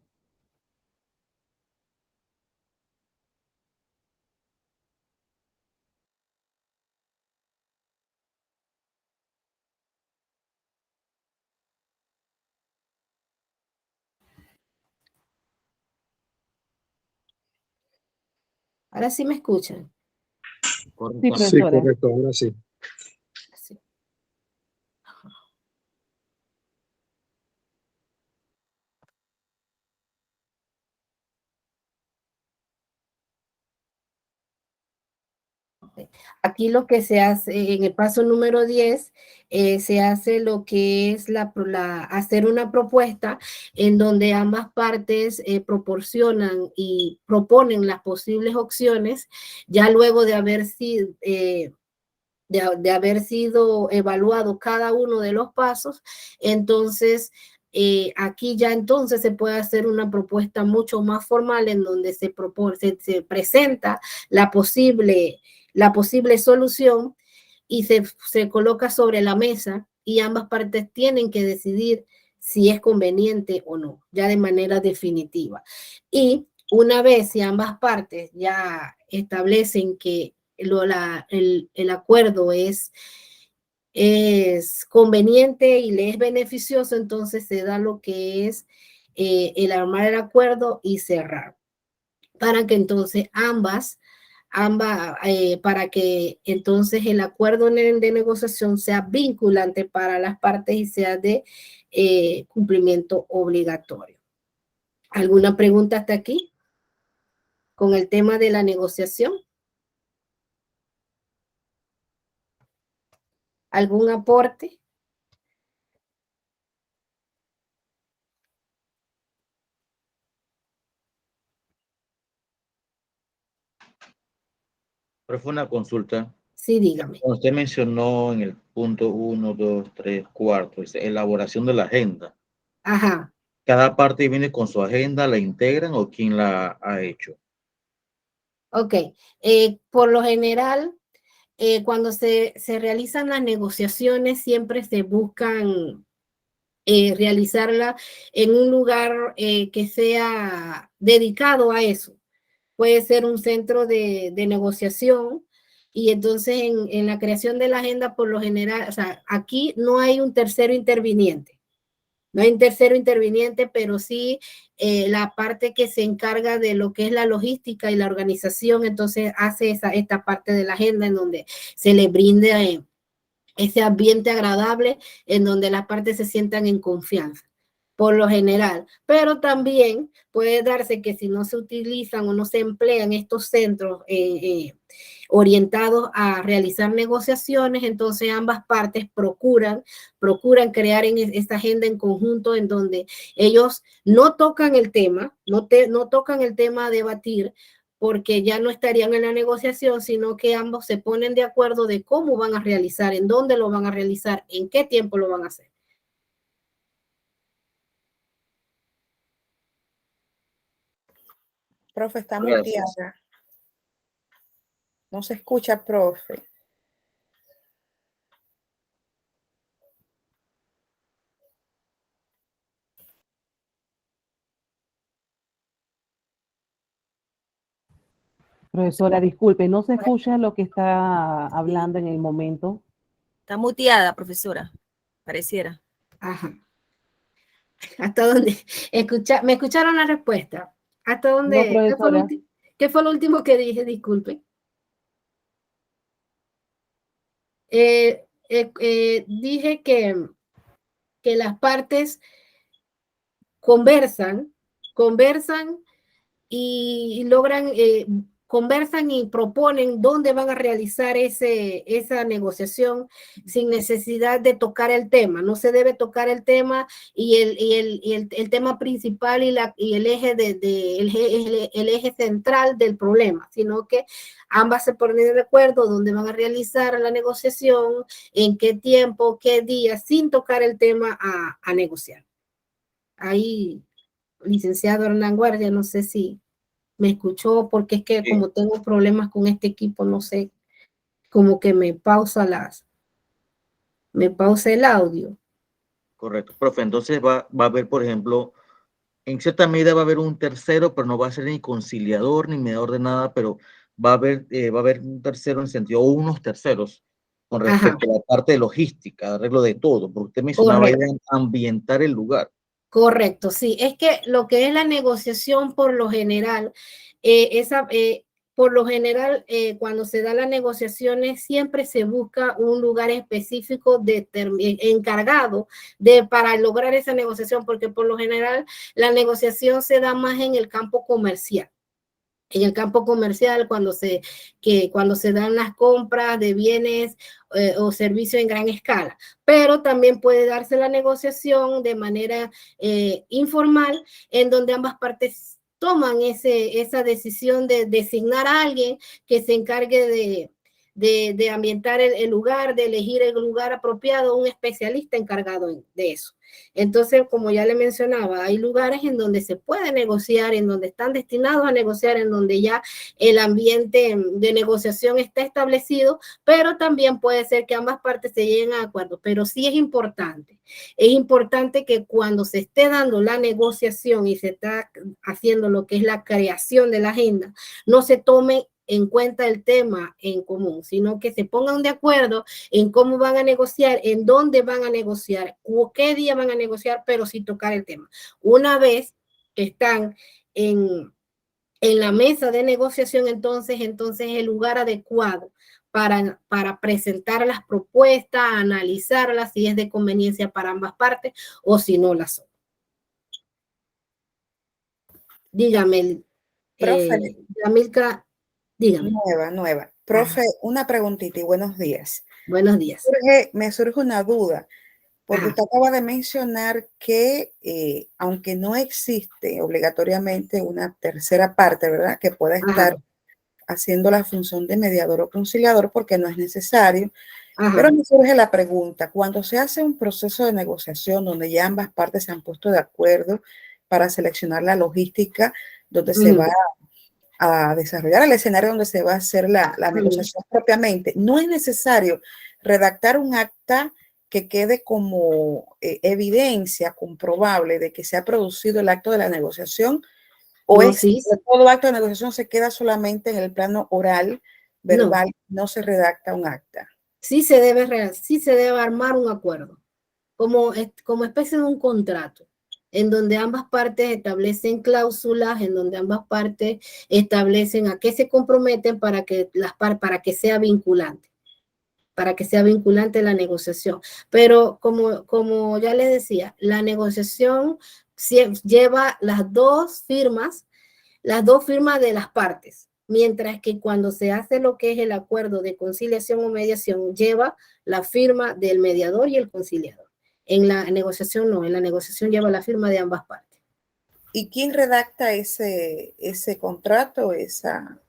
Ahora sí me escuchan. Sí, Correcto. Sí, profesora. correcto, ahora sí. Sí. Aquí lo que se hace en el paso número 10, se hace lo que es hacer una propuesta en donde ambas partes proporcionan y proponen las posibles opciones, ya luego de haber sido, de haber sido evaluado cada uno de los pasos. Entonces, aquí ya entonces se puede hacer una propuesta mucho más formal en donde se presenta la posible solución y se coloca sobre la mesa y ambas partes tienen que decidir si es conveniente o no, ya de manera definitiva. Y una vez si ambas partes ya establecen que el acuerdo es conveniente y le es beneficioso, entonces se da lo que es el armar el acuerdo y cerrar, para que entonces para que entonces el acuerdo de negociación sea vinculante para las partes y sea de cumplimiento obligatorio. ¿Alguna pregunta hasta aquí con el tema de la negociación? ¿Algún aporte? Profe, una consulta. Sí, dígame. Usted mencionó en el punto 1, 2, 3, 4, dice elaboración de la agenda. Ajá. ¿Cada parte viene con su agenda, la integran o quién la ha hecho? Ok. Por lo general, cuando se realizan las negociaciones, siempre se buscan realizarla en un lugar que sea dedicado a eso. Puede ser un centro de negociación y entonces en la creación de la agenda, por lo general, o sea, aquí no hay un tercero interviniente. No hay un tercero interviniente, pero sí la parte que se encarga de lo que es la logística y la organización, entonces hace esta parte de la agenda en donde se le brinde ese ambiente agradable en donde las partes se sientan en confianza, por lo general. Pero también puede darse que si no se utilizan o no se emplean estos centros orientados a realizar negociaciones, entonces ambas partes procuran crear esta agenda en conjunto en donde ellos no tocan el tema, no tocan el tema a debatir, porque ya no estarían en la negociación, sino que ambos se ponen de acuerdo de cómo van a realizar, en dónde lo van a realizar, en qué tiempo lo van a hacer. Profe, está Gracias. muteada. No se escucha, profe. Profesora, disculpe, no se escucha lo que está hablando en el momento. Está muteada, profesora. Pareciera. Ajá. ¿Hasta dónde? ¿Me escucharon la respuesta? ¿Hasta dónde? No, profesora. ¿Qué fue lo último que dije? Disculpe. Dije que las partes conversan y logran, conversan y proponen dónde van a realizar esa negociación sin necesidad de tocar el tema. No se debe tocar el tema y el tema principal y el eje central del problema, sino que ambas se ponen de acuerdo dónde van a realizar la negociación, en qué tiempo, qué día, sin tocar el tema a negociar. ahí, licenciado Hernán Guardia, no sé si me escuchó, porque es que Sí. como tengo problemas con este equipo, no sé, como que me pausa el audio. Correcto, profe. Entonces va a haber, por ejemplo, en cierta medida va a haber un tercero, pero no va a ser ni conciliador ni mediador de nada, pero va a haber un tercero en el sentido, o unos terceros, con respecto a la parte de logística, arreglo de todo, porque usted mencionaba Correcto. ahí ambientar el lugar. Correcto, sí. Es que lo que es la negociación por lo general, cuando se da las negociaciones, siempre se busca un lugar específico encargado para lograr esa negociación, porque por lo general la negociación se da más en el campo comercial. En el campo comercial, cuando se dan las compras de bienes o servicios en gran escala, pero también puede darse la negociación de manera informal, en donde ambas partes toman esa decisión de designar a alguien que se encargue de ambientar el lugar, de elegir el lugar apropiado, un especialista encargado de eso. Entonces, como ya le mencionaba, hay lugares en donde se puede negociar, en donde están destinados a negociar, en donde ya el ambiente de negociación está establecido, pero también puede ser que ambas partes se lleguen a acuerdo. Pero sí es importante que cuando se esté dando la negociación y se está haciendo lo que es la creación de la agenda, no se tome en cuenta el tema en común, sino que se pongan de acuerdo en cómo van a negociar, en dónde van a negociar, o qué día van a negociar, pero sin tocar el tema. Una vez que están en la mesa de negociación, entonces el lugar adecuado para presentar las propuestas, analizarlas, si es de conveniencia para ambas partes o si no las son. Dígame, Profe, Yamilka, dígame. nueva. Profe, una preguntita y buenos días. Buenos días. Me surge una duda, porque usted acaba de mencionar que aunque no existe obligatoriamente una tercera parte, ¿verdad?, que pueda estar haciendo la función de mediador o conciliador, porque no es necesario. Pero me surge la pregunta, cuando se hace un proceso de negociación donde ya ambas partes se han puesto de acuerdo para seleccionar la logística donde se va a desarrollar el escenario donde se va a hacer la negociación propiamente, no es necesario redactar un acta que quede como evidencia comprobable de que se ha producido el acto de la negociación, o No, es sí. que todo acto de negociación se queda solamente en el plano oral, verbal, no se redacta un acta. Sí se debe armar un acuerdo, como especie de un contrato, en donde ambas partes establecen cláusulas, en donde ambas partes establecen a qué se comprometen para que sea vinculante, la negociación. Pero como ya les decía, la negociación lleva las dos firmas de las partes, mientras que cuando se hace lo que es el acuerdo de conciliación o mediación, lleva la firma del mediador y el conciliador. En la negociación no, en la negociación lleva la firma de ambas partes. ¿Y quién redacta ese contrato, esa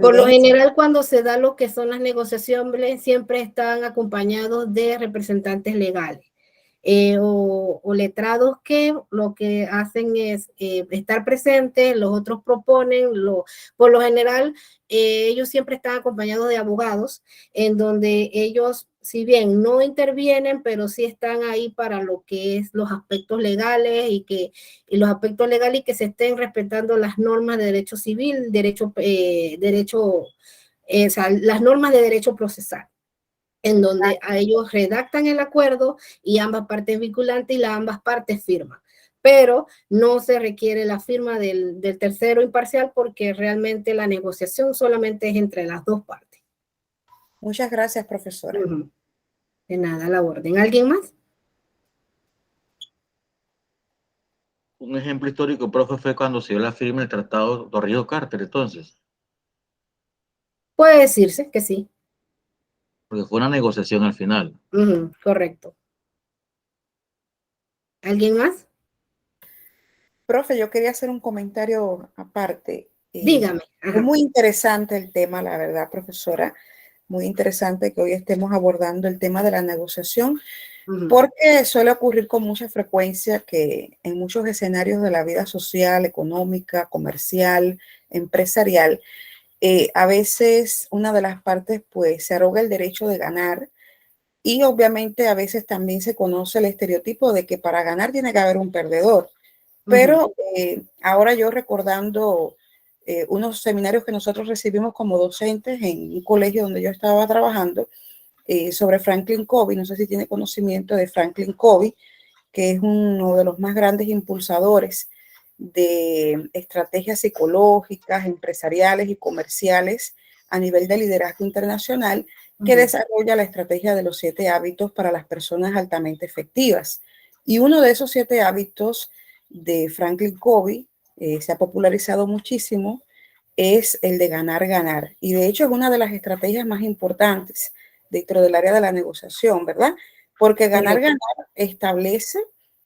Por lo evidencia? general, cuando se da lo que son las negociaciones, siempre están acompañados de representantes legales. O letrados que lo que hacen es estar presentes, los otros proponen, por lo general ellos siempre están acompañados de abogados, en donde ellos, si bien no intervienen, pero sí están ahí para lo que es los aspectos legales y que se estén respetando las normas de derecho civil, las normas de derecho procesal, en donde a ellos redactan el acuerdo y ambas partes vinculantes y ambas partes firman. Pero no se requiere la firma del tercero imparcial, porque realmente la negociación solamente es entre las dos partes. Muchas gracias, profesora. De nada, a la orden. ¿Alguien más? Un ejemplo histórico, profe, fue cuando se dio la firma del Tratado Torrijos-Carter, entonces. Puede decirse que sí. Porque fue una negociación al final. Correcto. ¿Alguien más? Profe, yo quería hacer un comentario aparte. Dígame. Es muy interesante el tema, la verdad, profesora. Muy interesante que hoy estemos abordando el tema de la negociación, Porque suele ocurrir con mucha frecuencia que en muchos escenarios de la vida social, económica, comercial, empresarial, a veces una de las partes pues se arroga el derecho de ganar y obviamente a veces también se conoce el estereotipo de que para ganar tiene que haber un perdedor. Pero ahora yo recordando unos seminarios que nosotros recibimos como docentes en un colegio donde yo estaba trabajando, sobre Franklin Covey. No sé si tiene conocimiento de Franklin Covey, que es uno de los más grandes impulsadores de estrategias psicológicas, empresariales y comerciales a nivel de liderazgo internacional, que desarrolla la estrategia de los 7 hábitos para las personas altamente efectivas. Y uno de esos 7 hábitos de Franklin Covey se ha popularizado muchísimo, es el de ganar, ganar. Y de hecho es una de las estrategias más importantes dentro del área de la negociación, ¿verdad? Porque ganar, ganar establece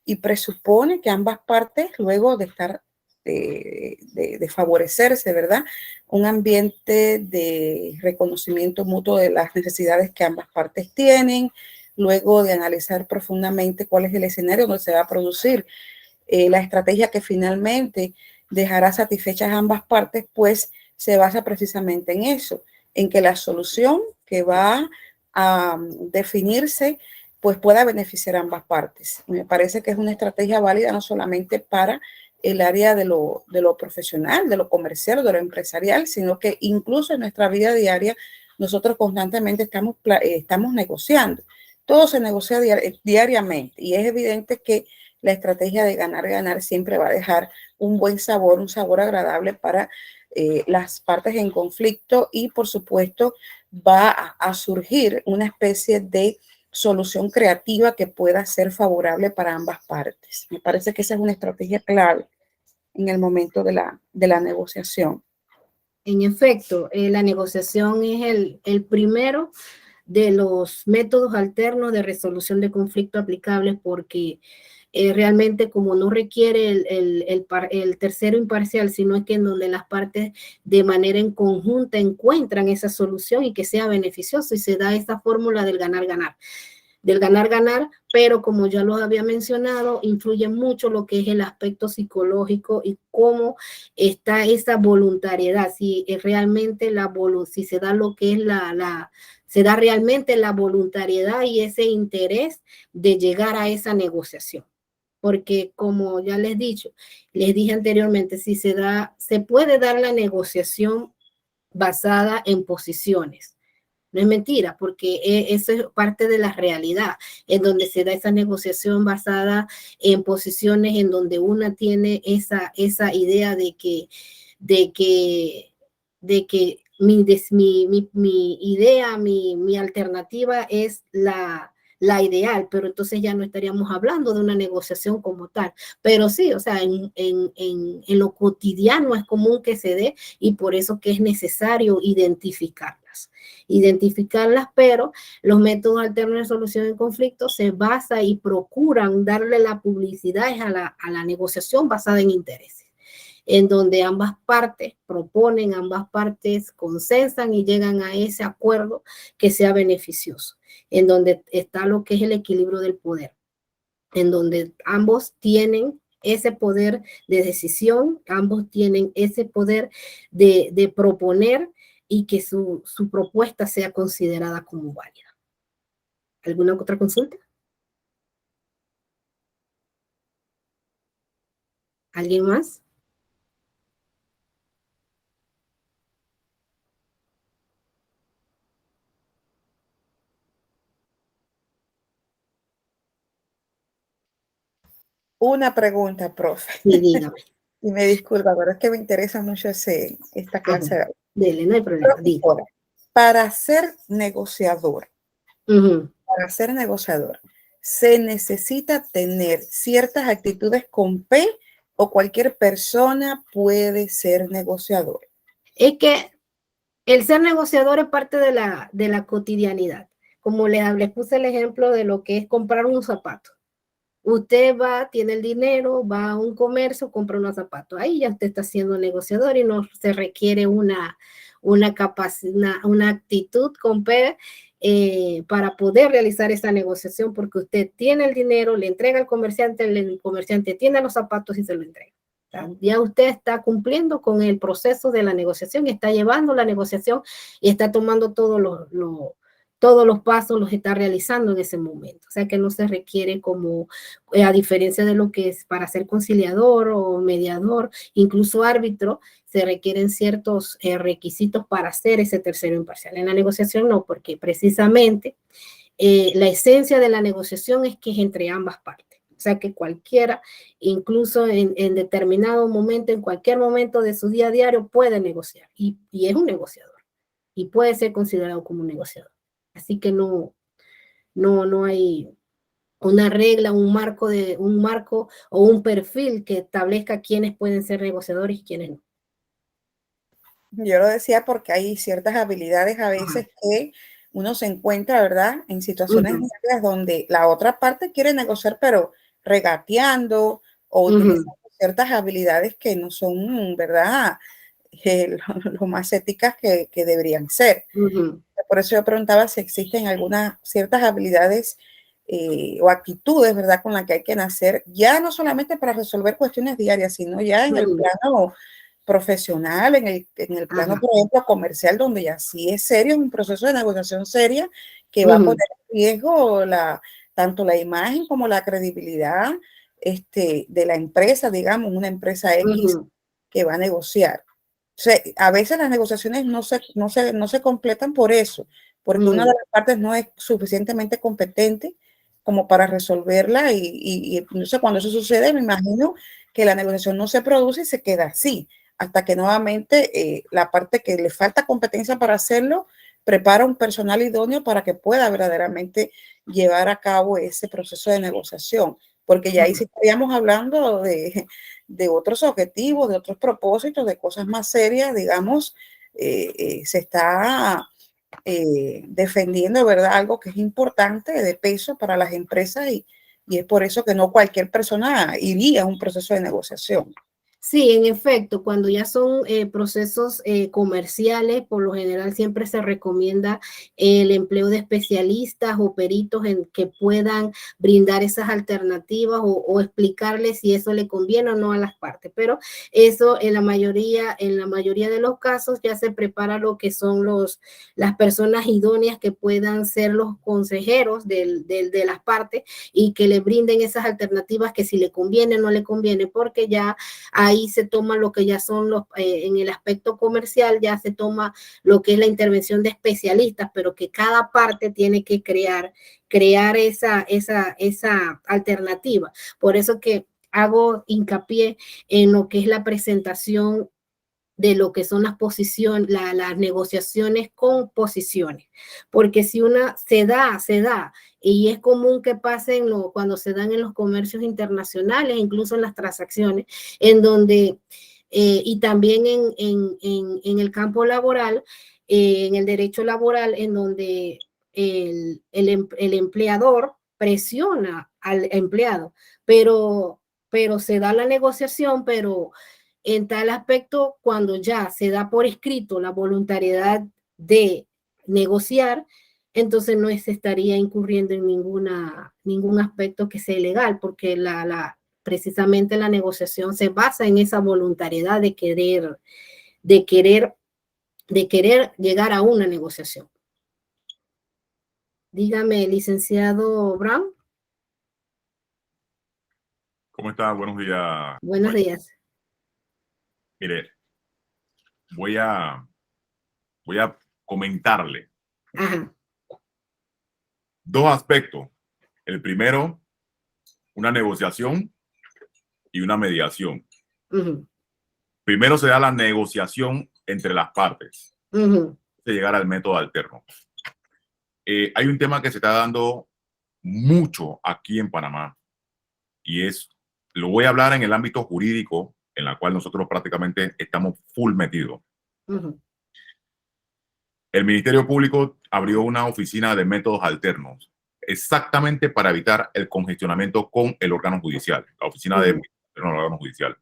y presupone que ambas partes, luego de estar, de favorecerse, ¿verdad? Un ambiente de reconocimiento mutuo de las necesidades que ambas partes tienen, luego de analizar profundamente cuál es el escenario donde se va a producir la estrategia que finalmente dejará satisfechas ambas partes, pues se basa precisamente en eso, en que la solución que va a definirse pues pueda beneficiar a ambas partes. Me parece que es una estrategia válida no solamente para el área de lo profesional, de lo comercial o de lo empresarial, sino que incluso en nuestra vida diaria nosotros constantemente estamos negociando. Todo se negocia diariamente y es evidente que la estrategia de ganar, ganar siempre va a dejar un buen sabor, un sabor agradable para las partes en conflicto y por supuesto va a surgir una especie de solución creativa que pueda ser favorable para ambas partes. Me parece que esa es una estrategia clave en el momento de la negociación. En efecto, la negociación es el primero de los métodos alternos de resolución de conflicto aplicables porque realmente como no requiere el tercero imparcial, sino es que en donde las partes de manera en conjunta encuentran esa solución y que sea beneficioso y se da esta fórmula del ganar-ganar. Del ganar-ganar, pero como ya lo había mencionado, influye mucho lo que es el aspecto psicológico y cómo está esa voluntariedad, si realmente si se da lo que es se da realmente la voluntariedad y ese interés de llegar a esa negociación. Porque como ya les dije anteriormente, si se puede dar la negociación basada en posiciones. No es mentira, porque eso es parte de la realidad, en donde se da esa negociación basada en posiciones en donde una tiene esa idea de que mi idea, mi alternativa es la ideal, pero entonces ya no estaríamos hablando de una negociación como tal. Pero sí, o sea, en lo cotidiano es común que se dé y por eso que es necesario identificarlas, pero los métodos alternos de solución de conflictos se basan y procuran darle la publicidad a la negociación basada en intereses, en donde ambas partes proponen, ambas partes consensan y llegan a ese acuerdo que sea beneficioso, en donde está lo que es el equilibrio del poder, en donde ambos tienen ese poder de decisión, ambos tienen ese poder de proponer y que su propuesta sea considerada como válida. ¿Alguna otra consulta? ¿Alguien más? Una pregunta, profe. Sí, dígame. Y me disculpa, pero es que me interesa mucho esta clase. Dele, no hay problema. Profesora, para ser negociador, ¿se necesita tener ciertas actitudes con P o cualquier persona puede ser negociador? Es que el ser negociador es parte de la cotidianidad. Como les puse el ejemplo de lo que es comprar un zapato. Usted tiene el dinero, va a un comercio, compra unos zapatos. Ahí ya usted está siendo negociador y no se requiere una una capacidad, una actitud con P para poder realizar esa negociación, porque usted tiene el dinero, le entrega al comerciante, el comerciante tiene los zapatos y se lo entrega. Ya usted está cumpliendo con el proceso de la negociación, está llevando la negociación y está tomando todos los pasos, los está realizando en ese momento. O sea que no se requiere como, a diferencia de lo que es para ser conciliador o mediador, incluso árbitro, se requieren ciertos requisitos para hacer ese tercero imparcial. En la negociación no, porque precisamente la esencia de la negociación es que es entre ambas partes. O sea que cualquiera, incluso en determinado momento, en cualquier momento de su día a diario, puede negociar y es un negociador y puede ser considerado como un negociador. Así que no hay una regla, un marco o un perfil que establezca quiénes pueden ser negociadores y quiénes no. Yo lo decía porque hay ciertas habilidades a veces que uno se encuentra, ¿verdad? En situaciones donde la otra parte quiere negociar, pero regateando o utilizando ciertas habilidades que no son, ¿verdad? Lo más éticas que deberían ser. Por eso yo preguntaba si existen algunas ciertas habilidades o actitudes, ¿verdad? Con las que hay que nacer, ya no solamente para resolver cuestiones diarias, sino ya en el plano profesional, en el plano, por ejemplo, comercial, donde ya sí es serio, un proceso de negociación seria que va a poner en riesgo tanto la imagen como la credibilidad de la empresa, digamos, una empresa X que va a negociar. O sea, a veces las negociaciones no se completan por eso, porque una de las partes no es suficientemente competente como para resolverla y no sé, cuando eso sucede, me imagino que la negociación no se produce y se queda así, hasta que nuevamente la parte que le falta competencia para hacerlo, prepara un personal idóneo para que pueda verdaderamente llevar a cabo ese proceso de negociación, porque ya ahí sí estaríamos hablando de otros objetivos, de otros propósitos, de cosas más serias, digamos, se está defendiendo, ¿verdad? Algo que es importante, de peso para las empresas y es por eso que no cualquier persona iría a un proceso de negociación. Sí, en efecto, cuando ya son procesos comerciales, por lo general siempre se recomienda el empleo de especialistas o peritos en que puedan brindar esas alternativas o explicarles si eso le conviene o no a las partes. Pero eso en la mayoría de los casos ya se prepara lo que son las personas idóneas que puedan ser los consejeros de las partes y que le brinden esas alternativas que si le conviene o no le conviene, porque ya ahí se toma lo que ya son en el aspecto comercial, ya se toma lo que es la intervención de especialistas, pero que cada parte tiene que crear esa alternativa. Por eso que hago hincapié en lo que es la presentación de lo que son las posiciones, las negociaciones con posiciones, porque si una se da, y es común que pase cuando se dan en los comercios internacionales, incluso en las transacciones, en donde, y también en el campo laboral, en el derecho laboral, en donde el empleador presiona al empleado, pero se da la negociación, pero en tal aspecto, cuando ya se da por escrito la voluntariedad de negociar, entonces no se estaría incurriendo en ningún aspecto que sea ilegal, porque precisamente la negociación se basa en esa voluntariedad de querer llegar a una negociación. Dígame, licenciado Brown. ¿Cómo está? Buenos días. Buenos días. Mire, voy a comentarle dos aspectos. El primero, una negociación y una mediación. Primero se da la negociación entre las partes, de llegar al método alterno. Hay un tema que se está dando mucho aquí en Panamá y lo voy a hablar en el ámbito jurídico, en la cual nosotros prácticamente estamos full metidos. El Ministerio Público abrió una oficina de métodos alternos exactamente para evitar el congestionamiento con el órgano judicial, la oficina del órgano judicial.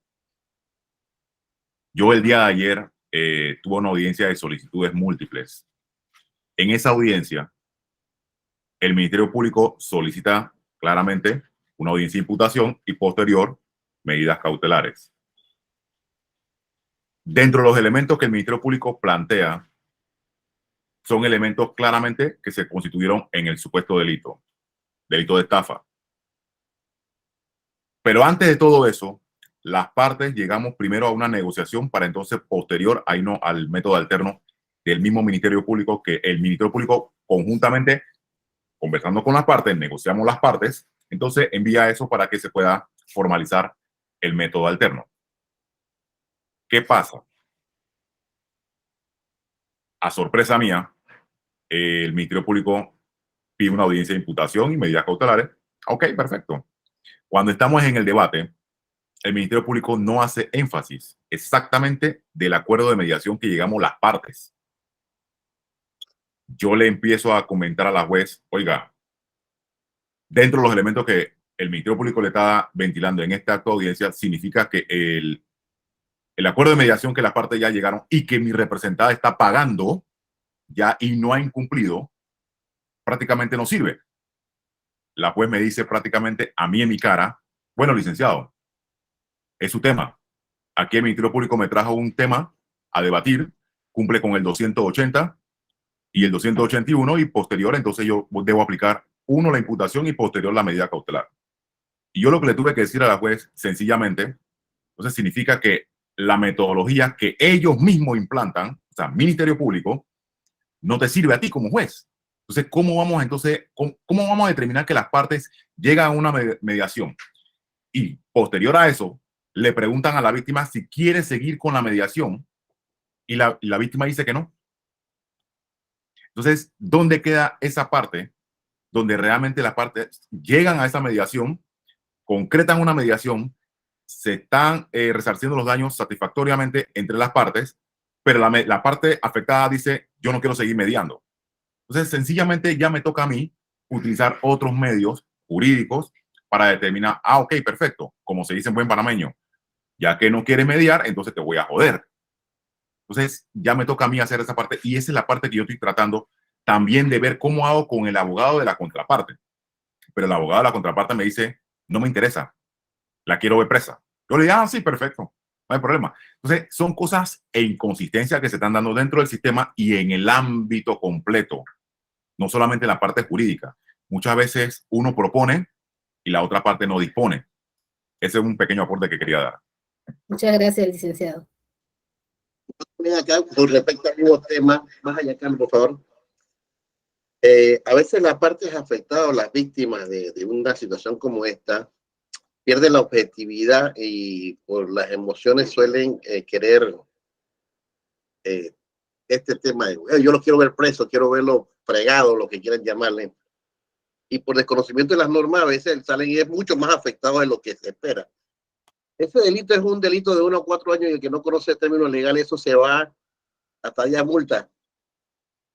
Yo el día de ayer tuvo una audiencia de solicitudes múltiples. En esa audiencia, el Ministerio Público solicita claramente una audiencia de imputación y posterior medidas cautelares. Dentro de los elementos que el Ministerio Público plantea, son elementos claramente que se constituyeron en el supuesto delito de estafa. Pero antes de todo eso, las partes llegamos primero a una negociación para entonces posterior a irnos al método alterno del mismo Ministerio Público, que el Ministerio Público conjuntamente, conversando con las partes, negociamos las partes, entonces envía eso para que se pueda formalizar el método alterno. ¿Qué pasa? A sorpresa mía, el Ministerio Público pide una audiencia de imputación y medidas cautelares. Ok, perfecto. Cuando estamos en el debate, el Ministerio Público no hace énfasis exactamente del acuerdo de mediación que llegamos las partes. Yo le empiezo a comentar a la juez, oiga, dentro de los elementos que el Ministerio Público le está ventilando en este acto de audiencia, significa que el acuerdo de mediación que las partes ya llegaron y que mi representada está pagando ya y no ha incumplido, prácticamente no sirve. La juez me dice prácticamente a mí en mi cara, bueno, licenciado, es su tema. Aquí el Ministerio Público me trajo un tema a debatir, cumple con el 280 y el 281 y posterior, entonces yo debo aplicar uno la imputación y posterior la medida cautelar. Y yo lo que le tuve que decir a la juez, sencillamente, entonces significa que la metodología que ellos mismos implantan, o sea, Ministerio Público, no te sirve a ti como juez. Entonces, ¿cómo vamos a determinar que las partes llegan a una mediación? Y posterior a eso, le preguntan a la víctima si quiere seguir con la mediación y la víctima dice que no. Entonces, ¿dónde queda esa parte donde realmente las partes llegan a esa mediación, concretan una mediación, se están resarciendo los daños satisfactoriamente entre las partes, pero la parte afectada dice, yo no quiero seguir mediando? Entonces, sencillamente ya me toca a mí utilizar otros medios jurídicos para determinar, ok, perfecto, como se dice en buen panameño, ya que no quieres mediar, entonces te voy a joder. Entonces, ya me toca a mí hacer esa parte y esa es la parte que yo estoy tratando también de ver cómo hago con el abogado de la contraparte. Pero el abogado de la contraparte me dice, no me interesa, la quiero ver presa. Yo le digo, sí, perfecto, no hay problema. Entonces, son cosas e inconsistencias que se están dando dentro del sistema y en el ámbito completo, no solamente en la parte jurídica. Muchas veces uno propone y la otra parte no dispone. Ese es un pequeño aporte que quería dar. Muchas gracias, licenciado. Acá, con respecto al mismo tema, más allá, Carlos, por favor. A veces las partes afectadas o las víctimas de una situación como esta pierden la objetividad y por las emociones suelen querer este tema de yo lo quiero ver preso, quiero verlo fregado, lo que quieran llamarle. Y por desconocimiento de las normas a veces salen y es mucho más afectado de lo que se espera. Ese delito es un delito de 1 a 4 años y el que no conoce el término legal, eso se va hasta ya multa.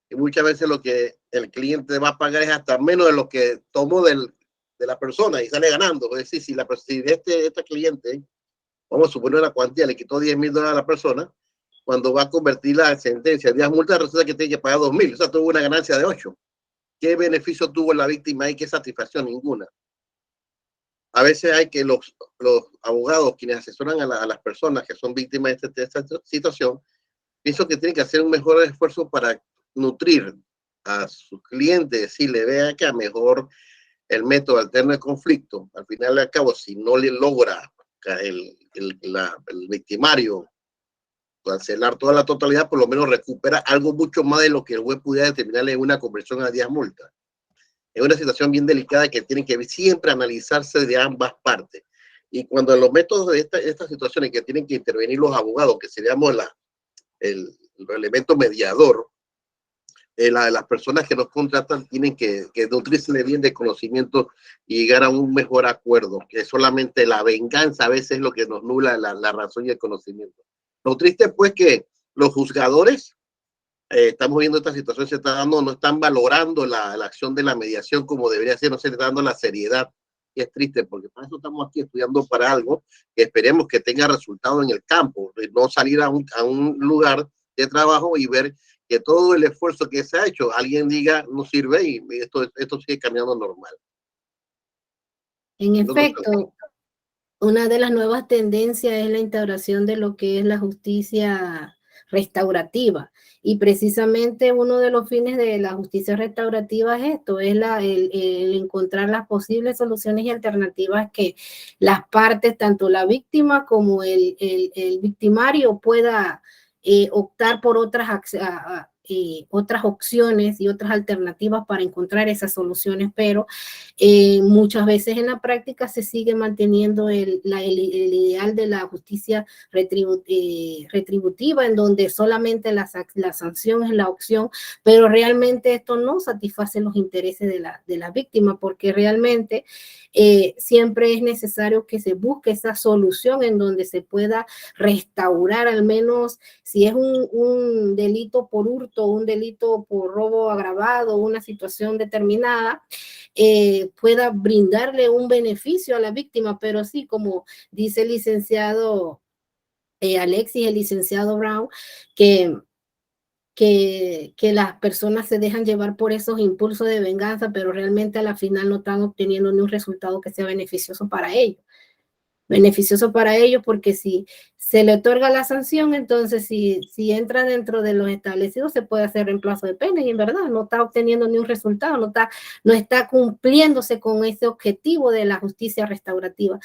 Y muchas veces lo que el cliente va a pagar es hasta menos de lo que tomó de la persona y sale ganando. Es decir, si este cliente, vamos a suponer la cuantía, le quitó $10,000 a la persona, cuando va a convertir la sentencia en 10 multas, resulta que tiene que pagar 2,000. O sea, tuvo una ganancia de 8. ¿Qué beneficio tuvo la víctima y qué satisfacción? Ninguna. A veces hay que los abogados, quienes asesoran a las personas que son víctimas de esta situación, pienso que tienen que hacer un mejor esfuerzo para nutrir a sus clientes, decirle, vea que a mejor el método alterno de conflicto, al final y al cabo, si no le logra el victimario cancelar toda la totalidad, por lo menos recupera algo mucho más de lo que el juez pudiera determinarle en una conversión a 10 multas. Es una situación bien delicada que tiene que siempre analizarse de ambas partes. Y cuando los métodos de estas situaciones que tienen que intervenir los abogados, que seríamos el elemento mediador, las personas que nos contratan tienen que nutrirse bien de conocimiento y llegar a un mejor acuerdo, que solamente la venganza a veces es lo que nos nubla la razón y el conocimiento. Lo triste pues que los juzgadores, estamos viendo esta situación, se está dando, no están valorando la acción de la mediación como debería ser, no se le está dando la seriedad Y es triste porque para eso estamos aquí estudiando para algo que esperemos que tenga resultado en el campo, no salir a un lugar de trabajo y ver que todo el esfuerzo que se ha hecho, alguien diga no sirve y esto sigue caminando normal. En efecto, una de las nuevas tendencias es la instauración de lo que es la justicia restaurativa. Y precisamente uno de los fines de la justicia restaurativa es esto, es el encontrar las posibles soluciones y alternativas que las partes, tanto la víctima como el victimario, pueda optar por otras opciones y otras alternativas para encontrar esas soluciones, pero muchas veces en la práctica se sigue manteniendo el ideal de la justicia retributiva, en donde solamente la sanción es la opción, pero realmente esto no satisface los intereses de la víctima, porque realmente siempre es necesario que se busque esa solución en donde se pueda restaurar, al menos si es un delito por hurto, un delito por robo agravado, una situación determinada, pueda brindarle un beneficio a la víctima, pero sí, como dice el licenciado Alexis, el licenciado Brown, que las personas se dejan llevar por esos impulsos de venganza, pero realmente a la final no están obteniendo ni un resultado que sea beneficioso para ellos. Beneficioso para ellos porque si se le otorga la sanción, entonces si entra dentro de los establecidos se puede hacer reemplazo de pena y en verdad no está obteniendo ni un resultado, no está cumpliéndose con ese objetivo de la justicia restaurativa,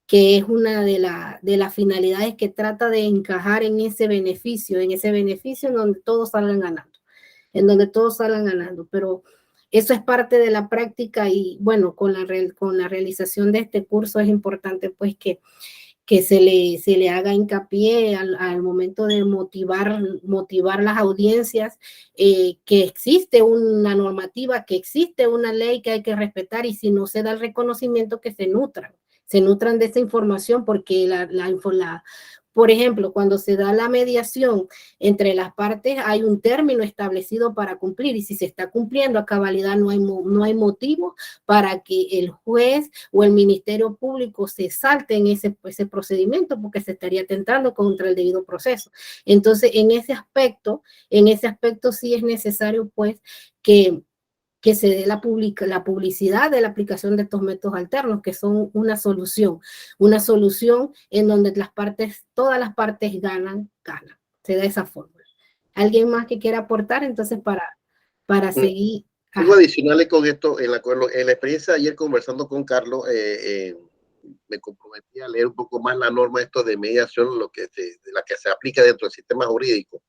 que es una de las finalidades que trata de encajar en ese beneficio en donde todos salgan ganando, pero eso es parte de la práctica y bueno, con la realización de este curso es importante pues que se le haga hincapié al momento de motivar las audiencias, que existe una normativa, que existe una ley que hay que respetar y si no se da el reconocimiento que se nutran de esa información porque por ejemplo, cuando se da la mediación entre las partes, hay un término establecido para cumplir y si se está cumpliendo a cabalidad no hay motivo para que el juez o el Ministerio Público se salte en ese procedimiento porque se estaría atentando contra el debido proceso. Entonces, en ese aspecto sí es necesario pues que se dé la publicidad de la aplicación de estos métodos alternos, que son una solución en donde todas las partes ganan, se da esa fórmula. ¿Alguien más que quiera aportar? Entonces, para seguir. Algo adicional con esto, en la experiencia de ayer conversando con Carlos, me comprometí a leer un poco más la norma esto de mediación, de la que se aplica dentro del sistema jurídico,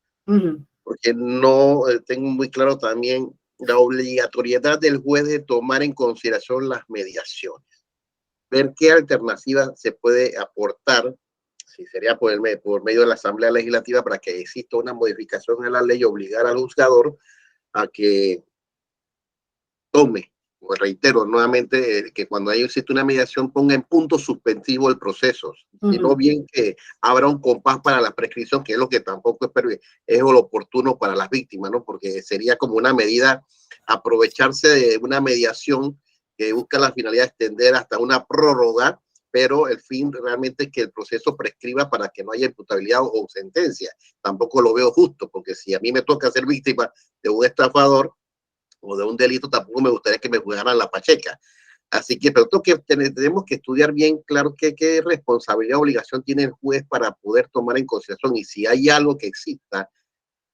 porque no tengo muy claro también la obligatoriedad del juez de tomar en consideración las mediaciones, ver qué alternativas se puede aportar, si sería por medio de la Asamblea Legislativa para que exista una modificación en la ley, obligar al juzgador a que tome, pues reitero nuevamente, que cuando existe una mediación ponga en punto suspensivo el proceso, sino bien que abra un compás para la prescripción, que es lo que tampoco es lo oportuno para las víctimas, ¿no? Porque sería como una medida, aprovecharse de una mediación que busca la finalidad de extender hasta una prórroga, pero el fin realmente es que el proceso prescriba para que no haya imputabilidad o sentencia. Tampoco lo veo justo, porque si a mí me toca ser víctima de un estafador o de un delito, tampoco me gustaría que me jugaran la pacheca. Así que pero tenemos que estudiar bien claro qué responsabilidad o obligación tiene el juez para poder tomar en consideración, y si hay algo que exista,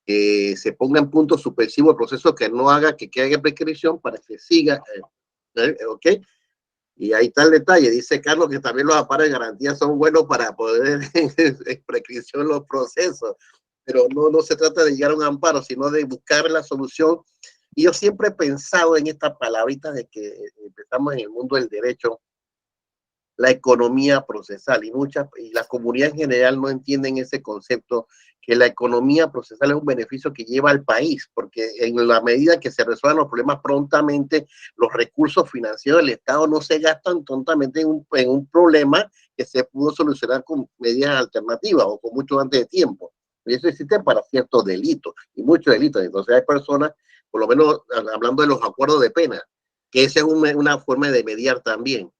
que se ponga en punto suspensivo el proceso, que no haga que haya prescripción para que siga, ¿ok? Y ahí está el detalle. Dice Carlos que también los amparos de garantía son buenos para poder prescripción los procesos, pero no se trata de llegar a un amparo, sino de buscar la solución. Y yo siempre he pensado en esta palabrita de que empezamos en el mundo del derecho, la economía procesal, y la comunidad en general no entienden ese concepto, que la economía procesal es un beneficio que lleva al país, porque en la medida que se resuelvan los problemas prontamente, los recursos financieros del Estado no se gastan tontamente en un problema que se pudo solucionar con medidas alternativas o con mucho antes de tiempo. Y eso existe para ciertos delitos, y muchos delitos. Entonces hay personas, por lo menos hablando de los acuerdos de pena, que esa es una forma de mediar también.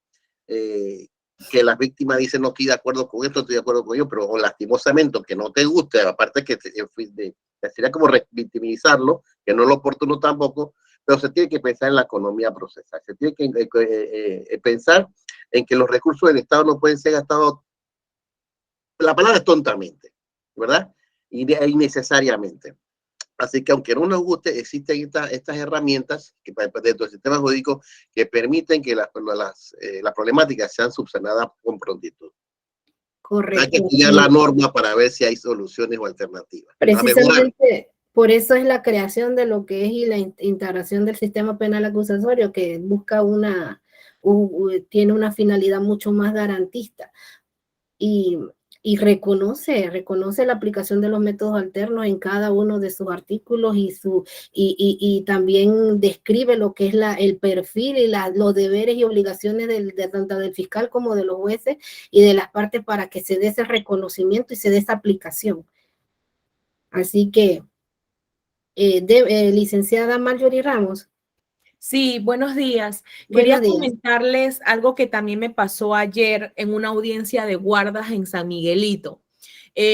que las víctimas dicen no estoy de acuerdo con esto, estoy de acuerdo con ello, pero o lastimosamente que no te guste, aparte que sería como victimizarlo, que no es lo oportuno tampoco, pero se tiene que pensar en la economía procesal, se tiene que pensar en que los recursos del Estado no pueden ser gastados, la palabra es tontamente, ¿verdad? Innecesariamente. Así que aunque no nos guste, existen estas herramientas que, dentro del sistema jurídico que permiten que las problemáticas sean subsanadas con prontitud. Correcto. Hay que estudiar la norma para ver si hay soluciones o alternativas. Precisamente por eso es la creación de lo que es y la integración del sistema penal acusatorio, que busca tiene una finalidad mucho más garantista. Y reconoce la aplicación de los métodos alternos en cada uno de sus artículos y también describe lo que es el perfil y los deberes y obligaciones tanto del fiscal como de los jueces y de las partes para que se dé ese reconocimiento y se dé esa aplicación. Así que, licenciada Marjorie Ramos. Sí, buenos días. Quería comentarles algo que también me pasó ayer en una audiencia de guardas en San Miguelito.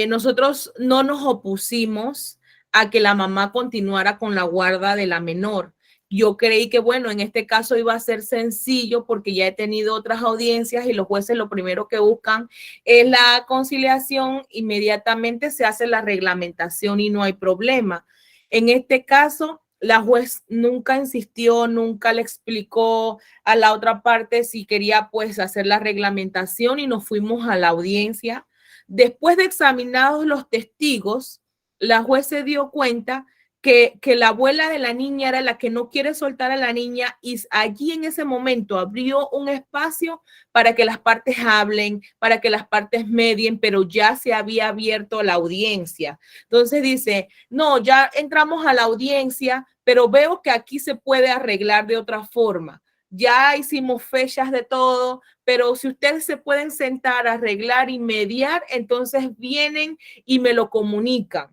Nosotros no nos opusimos a que la mamá continuara con la guarda de la menor. Yo creí que, bueno, en este caso iba a ser sencillo porque ya he tenido otras audiencias y los jueces lo primero que buscan es la conciliación, inmediatamente se hace la reglamentación y no hay problema. En este caso, la juez nunca insistió, nunca le explicó a la otra parte si quería pues hacer la reglamentación y nos fuimos a la audiencia. Después de examinados los testigos, la juez se dio cuenta que la abuela de la niña era la que no quiere soltar a la niña y allí en ese momento abrió un espacio para que las partes hablen, para que las partes medien, pero ya se había abierto la audiencia. Entonces dice, no, ya entramos a la audiencia, pero veo que aquí se puede arreglar de otra forma. Ya hicimos fechas de todo, pero si ustedes se pueden sentar a arreglar y mediar, entonces vienen y me lo comunican.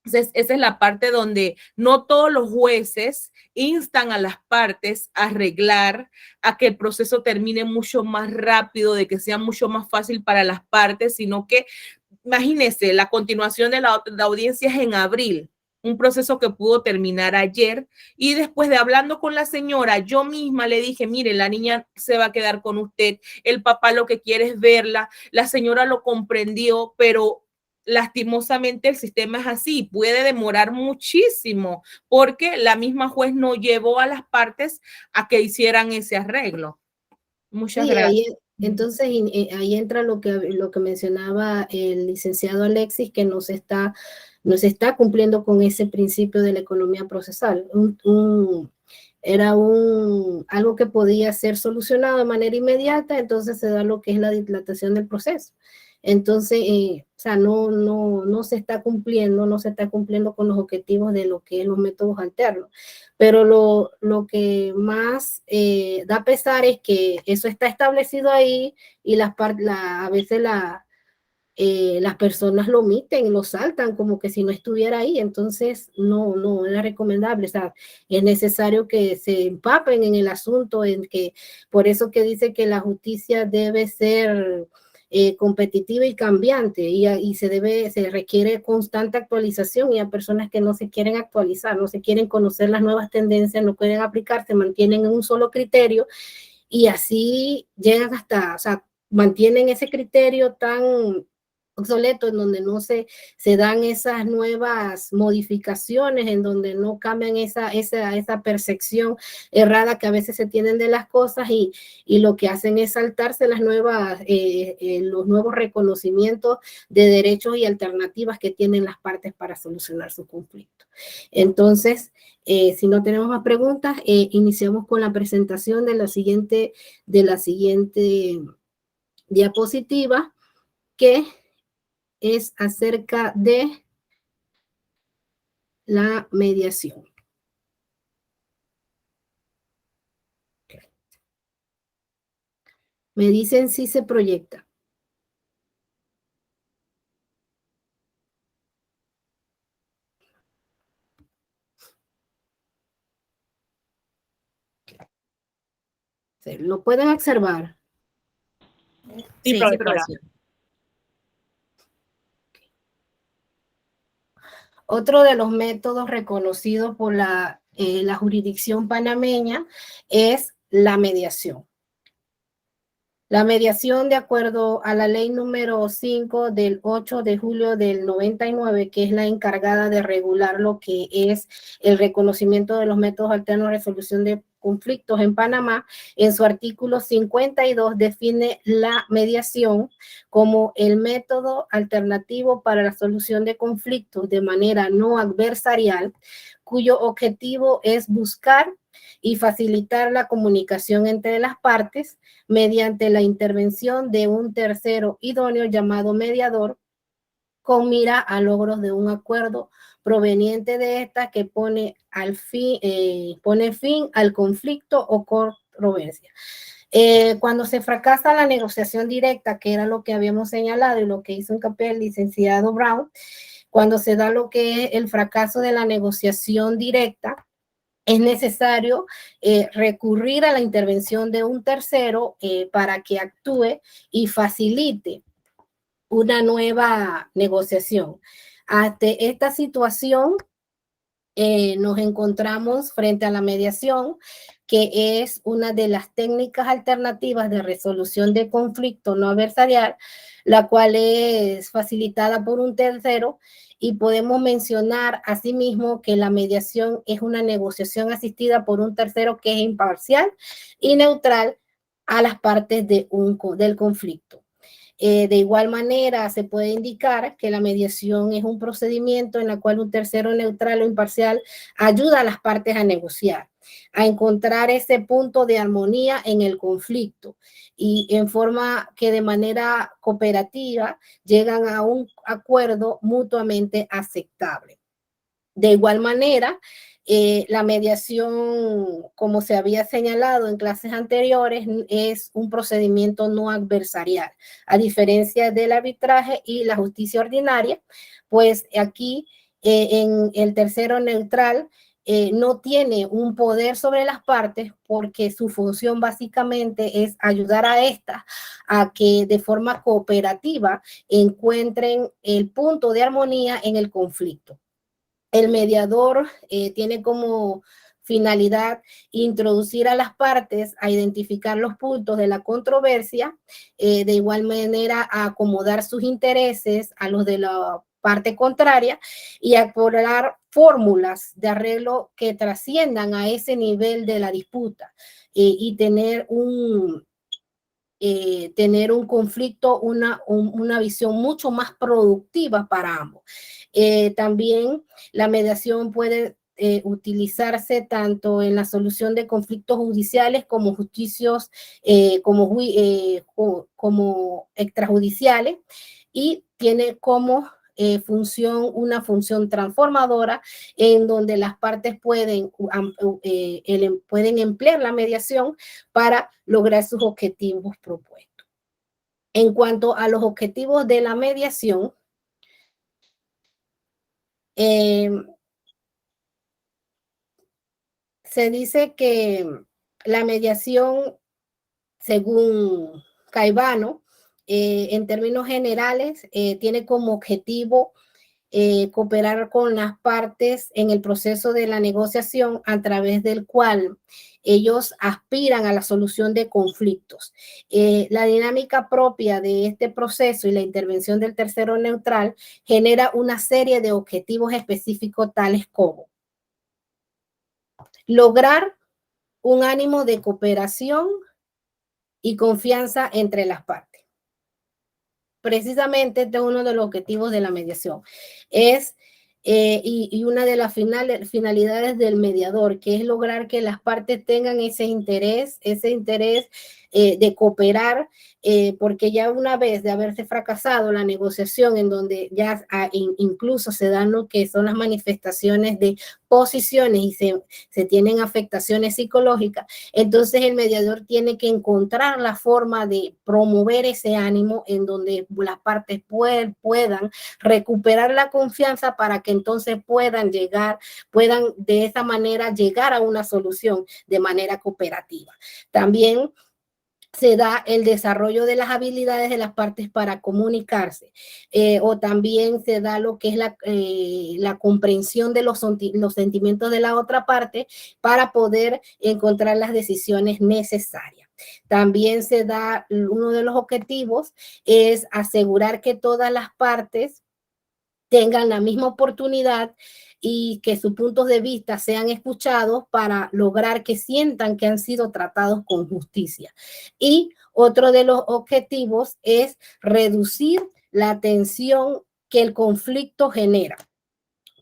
Entonces, esa es la parte donde no todos los jueces instan a las partes a arreglar, a que el proceso termine mucho más rápido, de que sea mucho más fácil para las partes, sino que, imagínense, la continuación de la audiencia es en abril, un proceso que pudo terminar ayer, y después de hablando con la señora, yo misma le dije, mire, la niña se va a quedar con usted, el papá lo que quiere es verla, la señora lo comprendió, pero lastimosamente el sistema es así, puede demorar muchísimo porque la misma juez no llevó a las partes a que hicieran ese arreglo. Muchas gracias. Entonces ahí entra lo que mencionaba el licenciado Alexis, que no se está cumpliendo con ese principio de la economía procesal. Era algo que podía ser solucionado de manera inmediata, entonces se da lo que es la dilatación del proceso. Entonces, o sea, no se está cumpliendo con los objetivos de lo que es los métodos alternos. Pero lo que más da pesar es que eso está establecido ahí y a veces las personas lo omiten, lo saltan como que si no estuviera ahí, entonces no era recomendable, o sea, es necesario que se empapen en el asunto, por eso que dice que la justicia debe ser competitiva y cambiante y se requiere constante actualización y a personas que no se quieren actualizar, no se quieren conocer las nuevas tendencias, no quieren aplicar, se mantienen en un solo criterio y así llegan o sea, mantienen ese criterio tan obsoleto, en donde no se dan esas nuevas modificaciones, en donde no cambian esa percepción errada que a veces se tienen de las cosas y lo que hacen es saltarse los nuevos reconocimientos de derechos y alternativas que tienen las partes para solucionar su conflicto. Entonces, si no tenemos más preguntas, iniciamos con la presentación de la siguiente diapositiva, que es acerca de la mediación. Me dicen si se proyecta. ¿Lo pueden observar? Sí, Sí, profesora. profesora. Otro de los métodos reconocidos por la jurisdicción panameña es la mediación. La mediación, de acuerdo a la ley número 5 del 8 de julio del 99, que es la encargada de regular lo que es el reconocimiento de los métodos alternos de resolución de conflictos en Panamá, en su artículo 52 define la mediación como el método alternativo para la solución de conflictos de manera no adversarial, cuyo objetivo es buscar y facilitar la comunicación entre las partes mediante la intervención de un tercero idóneo llamado mediador, con mira a logros de un acuerdo proveniente de esta que pone fin al conflicto o controversia. Cuando se fracasa la negociación directa, que era lo que habíamos señalado y lo que hizo hincapié el licenciado Brown, cuando se da lo que es el fracaso de la negociación directa, es necesario recurrir a la intervención de un tercero para que actúe y facilite una nueva negociación. Ante esta situación, nos encontramos frente a la mediación, que es una de las técnicas alternativas de resolución de conflicto no adversarial, la cual es facilitada por un tercero, y podemos mencionar asimismo que la mediación es una negociación asistida por un tercero que es imparcial y neutral a las partes del conflicto. De igual manera, se puede indicar que la mediación es un procedimiento en el cual un tercero neutral o imparcial ayuda a las partes a negociar, a encontrar ese punto de armonía en el conflicto y en forma que de manera cooperativa llegan a un acuerdo mutuamente aceptable. De igual manera, la mediación, como se había señalado en clases anteriores, es un procedimiento no adversarial, a diferencia del arbitraje y la justicia ordinaria, pues aquí en el tercero neutral no tiene un poder sobre las partes, porque su función básicamente es ayudar a estas a que de forma cooperativa encuentren el punto de armonía en el conflicto. El mediador tiene como finalidad introducir a las partes a identificar los puntos de la controversia, de igual manera a acomodar sus intereses a los de la parte contraria y acordar fórmulas de arreglo que trasciendan a ese nivel de la disputa y tener un conflicto, una visión mucho más productiva para ambos. También la mediación puede utilizarse tanto en la solución de conflictos judiciales como justicios, como extrajudiciales, y tiene como una función transformadora en donde las partes pueden emplear la mediación para lograr sus objetivos propuestos. En cuanto a los objetivos de la mediación, se dice que la mediación, según Caivano, en términos generales, tiene como objetivo cooperar con las partes en el proceso de la negociación, a través del cual ellos aspiran a la solución de conflictos. La dinámica propia de este proceso y la intervención del tercero neutral genera una serie de objetivos específicos, tales como lograr un ánimo de cooperación y confianza entre las partes. Precisamente este es uno de los objetivos de la mediación. Y una de las finalidades del mediador, que es lograr que las partes tengan ese interés de cooperar, porque ya una vez de haberse fracasado la negociación, en donde ya incluso se dan lo que son las manifestaciones de posiciones y se tienen afectaciones psicológicas, entonces el mediador tiene que encontrar la forma de promover ese ánimo en donde las partes puedan recuperar la confianza, para que entonces puedan de esa manera llegar a una solución de manera cooperativa. También se da el desarrollo de las habilidades de las partes para comunicarse, o también se da lo que es la comprensión de los sentimientos de la otra parte para poder encontrar las decisiones necesarias. También se da, uno de los objetivos es asegurar que todas las partes tengan la misma oportunidad y que sus puntos de vista sean escuchados para lograr que sientan que han sido tratados con justicia. Y otro de los objetivos es reducir la tensión que el conflicto genera.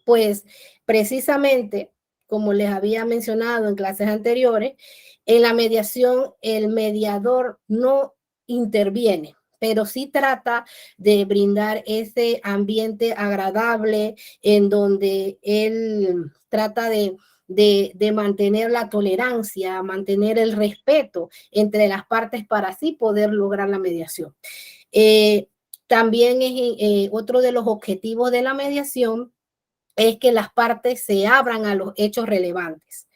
Pues precisamente, como les había mencionado en clases anteriores, en la mediación el mediador no interviene, pero sí trata de brindar ese ambiente agradable en donde él trata de mantener la tolerancia, mantener el respeto entre las partes para así poder lograr la mediación. También es otro de los objetivos de la mediación es que las partes se abran a los hechos relevantes,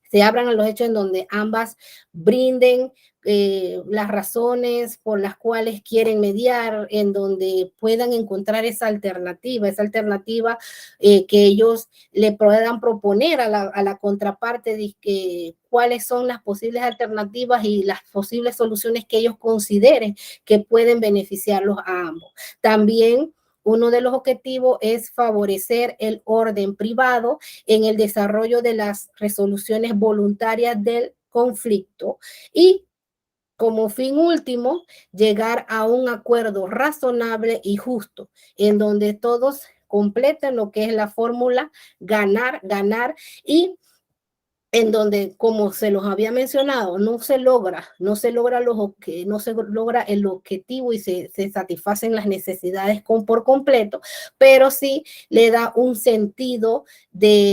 se abran a los hechos en donde ambas brinden las razones por las cuales quieren mediar, en donde puedan encontrar esa alternativa que ellos le puedan proponer a la contraparte de que cuáles son las posibles alternativas y las posibles soluciones que ellos consideren que pueden beneficiarlos a ambos. También uno de los objetivos es favorecer el orden privado en el desarrollo de las resoluciones voluntarias del conflicto y, como fin último, llegar a un acuerdo razonable y justo en donde todos completen lo que es la fórmula ganar, ganar y en donde, como se los había mencionado, no se logra el objetivo y se satisfacen las necesidades por completo, pero sí le da un sentido de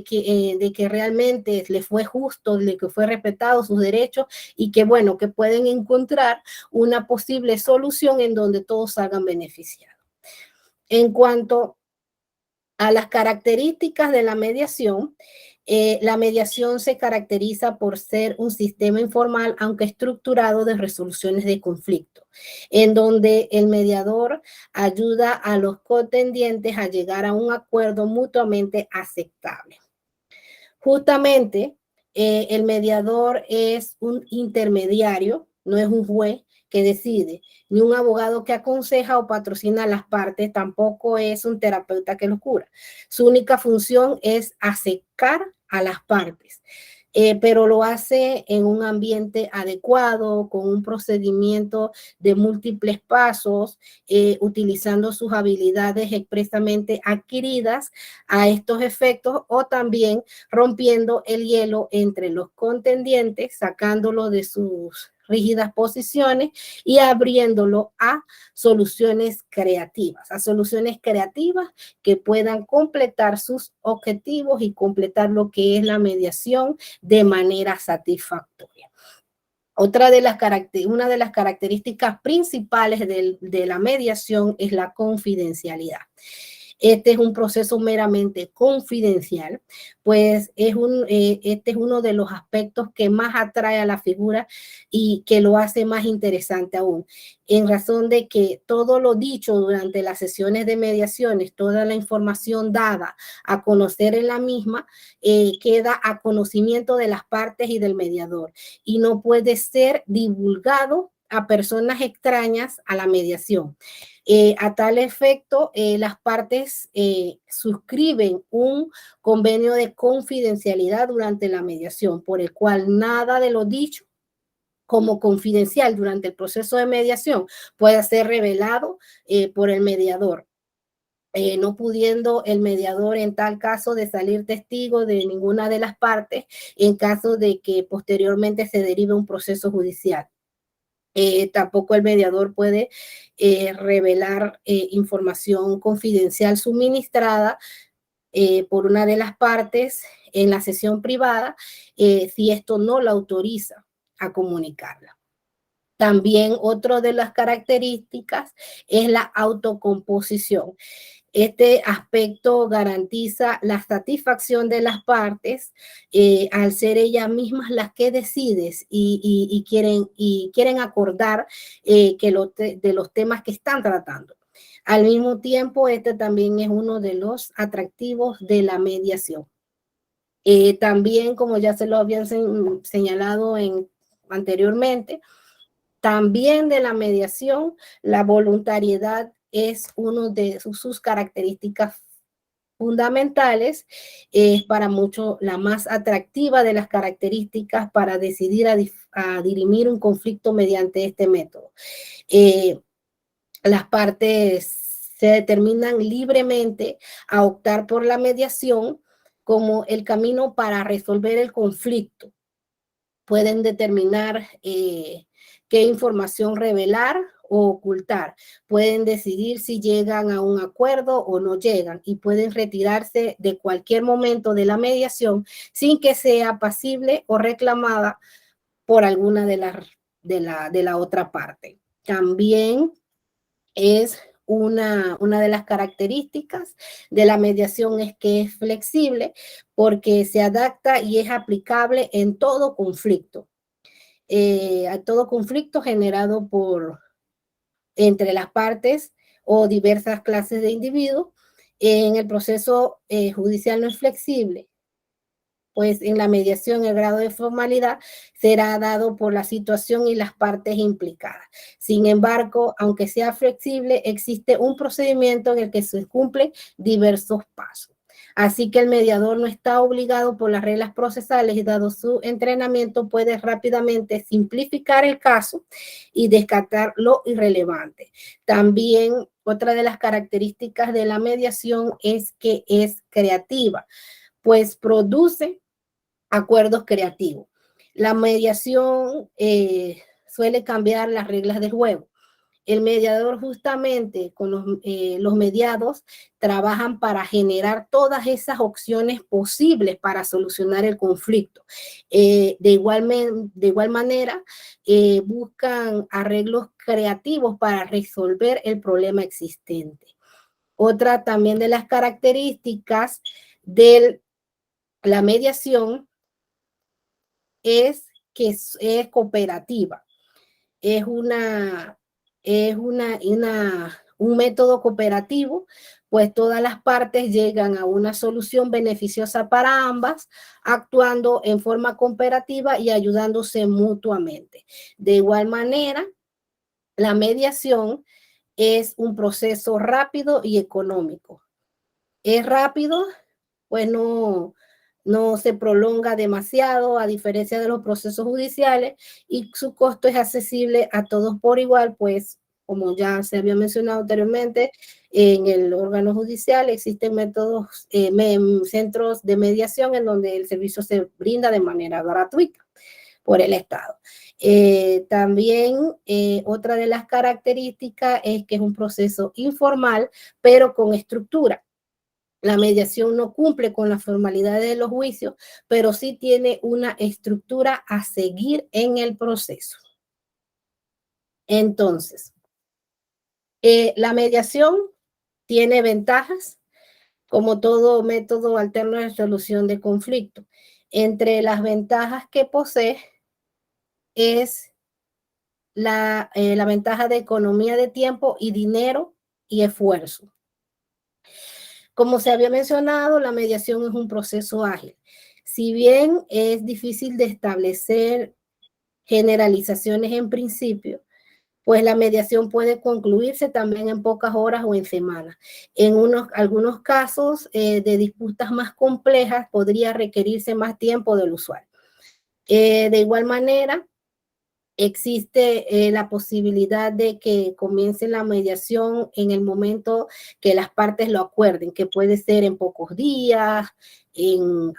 que realmente le fue justo, de que fue respetado sus derechos y que, bueno, que pueden encontrar una posible solución en donde todos salgan beneficiados. En cuanto a las características de la mediación se caracteriza por ser un sistema informal, aunque estructurado, de resoluciones de conflicto, en donde el mediador ayuda a los contendientes a llegar a un acuerdo mutuamente aceptable. Justamente, el mediador es un intermediario, no es un juez que decide, ni un abogado que aconseja o patrocina a las partes, tampoco es un terapeuta que lo cura. Su única función es acercar a las partes, pero lo hace en un ambiente adecuado, con un procedimiento de múltiples pasos, utilizando sus habilidades expresamente adquiridas a estos efectos, o también rompiendo el hielo entre los contendientes, sacándolo de sus rígidas posiciones y abriéndolo a soluciones creativas, que puedan completar sus objetivos y completar lo que es la mediación de manera satisfactoria. Una de las características principales de la mediación es la confidencialidad. Este es un proceso meramente confidencial, pues este es uno de los aspectos que más atrae a la figura y que lo hace más interesante aún, en razón de que todo lo dicho durante las sesiones de mediaciones, toda la información dada a conocer en la misma, queda a conocimiento de las partes y del mediador y no puede ser divulgado a personas extrañas a la mediación. A tal efecto, las partes suscriben un convenio de confidencialidad durante la mediación, por el cual nada de lo dicho como confidencial durante el proceso de mediación puede ser revelado por el mediador. No pudiendo el mediador en tal caso de salir testigo de ninguna de las partes en caso de que posteriormente se derive un proceso judicial. Tampoco el mediador puede revelar información confidencial suministrada por una de las partes en la sesión privada si esto no la autoriza a comunicarla. También otra de las características es la autocomposición. Este aspecto garantiza la satisfacción de las partes al ser ellas mismas las que decides y quieren acordar de los temas que están tratando. Al mismo tiempo, este también es uno de los atractivos de la mediación. También, como ya se lo habían señalado anteriormente, también de la mediación, la voluntariedad es una de sus características fundamentales, es para muchos la más atractiva de las características para decidir a dirimir un conflicto mediante este método. Las partes se determinan libremente a optar por la mediación como el camino para resolver el conflicto. Pueden determinar qué información revelar o ocultar. Pueden decidir si llegan a un acuerdo o no llegan y pueden retirarse de cualquier momento de la mediación sin que sea pasible o reclamada por alguna de la otra parte. También es una de las características de la mediación es que es flexible porque se adapta y es aplicable en todo conflicto. A todo conflicto generado entre las partes o diversas clases de individuos. En el proceso judicial no es flexible, pues en la mediación el grado de formalidad será dado por la situación y las partes implicadas. Sin embargo, aunque sea flexible, existe un procedimiento en el que se cumplen diversos pasos. Así que el mediador no está obligado por las reglas procesales y dado su entrenamiento puede rápidamente simplificar el caso y descartar lo irrelevante. También otra de las características de la mediación es que es creativa, pues produce acuerdos creativos. La mediación suele cambiar las reglas del juego. El mediador justamente con los mediados trabajan para generar todas esas opciones posibles para solucionar el conflicto. De igual manera, buscan arreglos creativos para resolver el problema existente. Otra también de las características de la mediación es que es cooperativa. Es un método cooperativo, pues todas las partes llegan a una solución beneficiosa para ambas, actuando en forma cooperativa y ayudándose mutuamente. De igual manera, la mediación es un proceso rápido y económico. Es rápido, pues no se prolonga demasiado a diferencia de los procesos judiciales y su costo es accesible a todos por igual, pues como ya se había mencionado anteriormente, en el órgano judicial existen métodos, centros de mediación en donde el servicio se brinda de manera gratuita por el Estado. También otra de las características es que es un proceso informal, pero con estructura. La mediación no cumple con la formalidad de los juicios, pero sí tiene una estructura a seguir en el proceso. Entonces, la mediación tiene ventajas, como todo método alterno de resolución de conflicto. Entre las ventajas que posee es la ventaja de economía de tiempo y dinero y esfuerzo. Como se había mencionado, la mediación es un proceso ágil. Si bien es difícil de establecer generalizaciones en principio, pues la mediación puede concluirse también en pocas horas o en semanas. En algunos casos de disputas más complejas podría requerirse más tiempo del usual. De igual manera, existe la posibilidad de que comience la mediación en el momento que las partes lo acuerden, que puede ser en pocos días,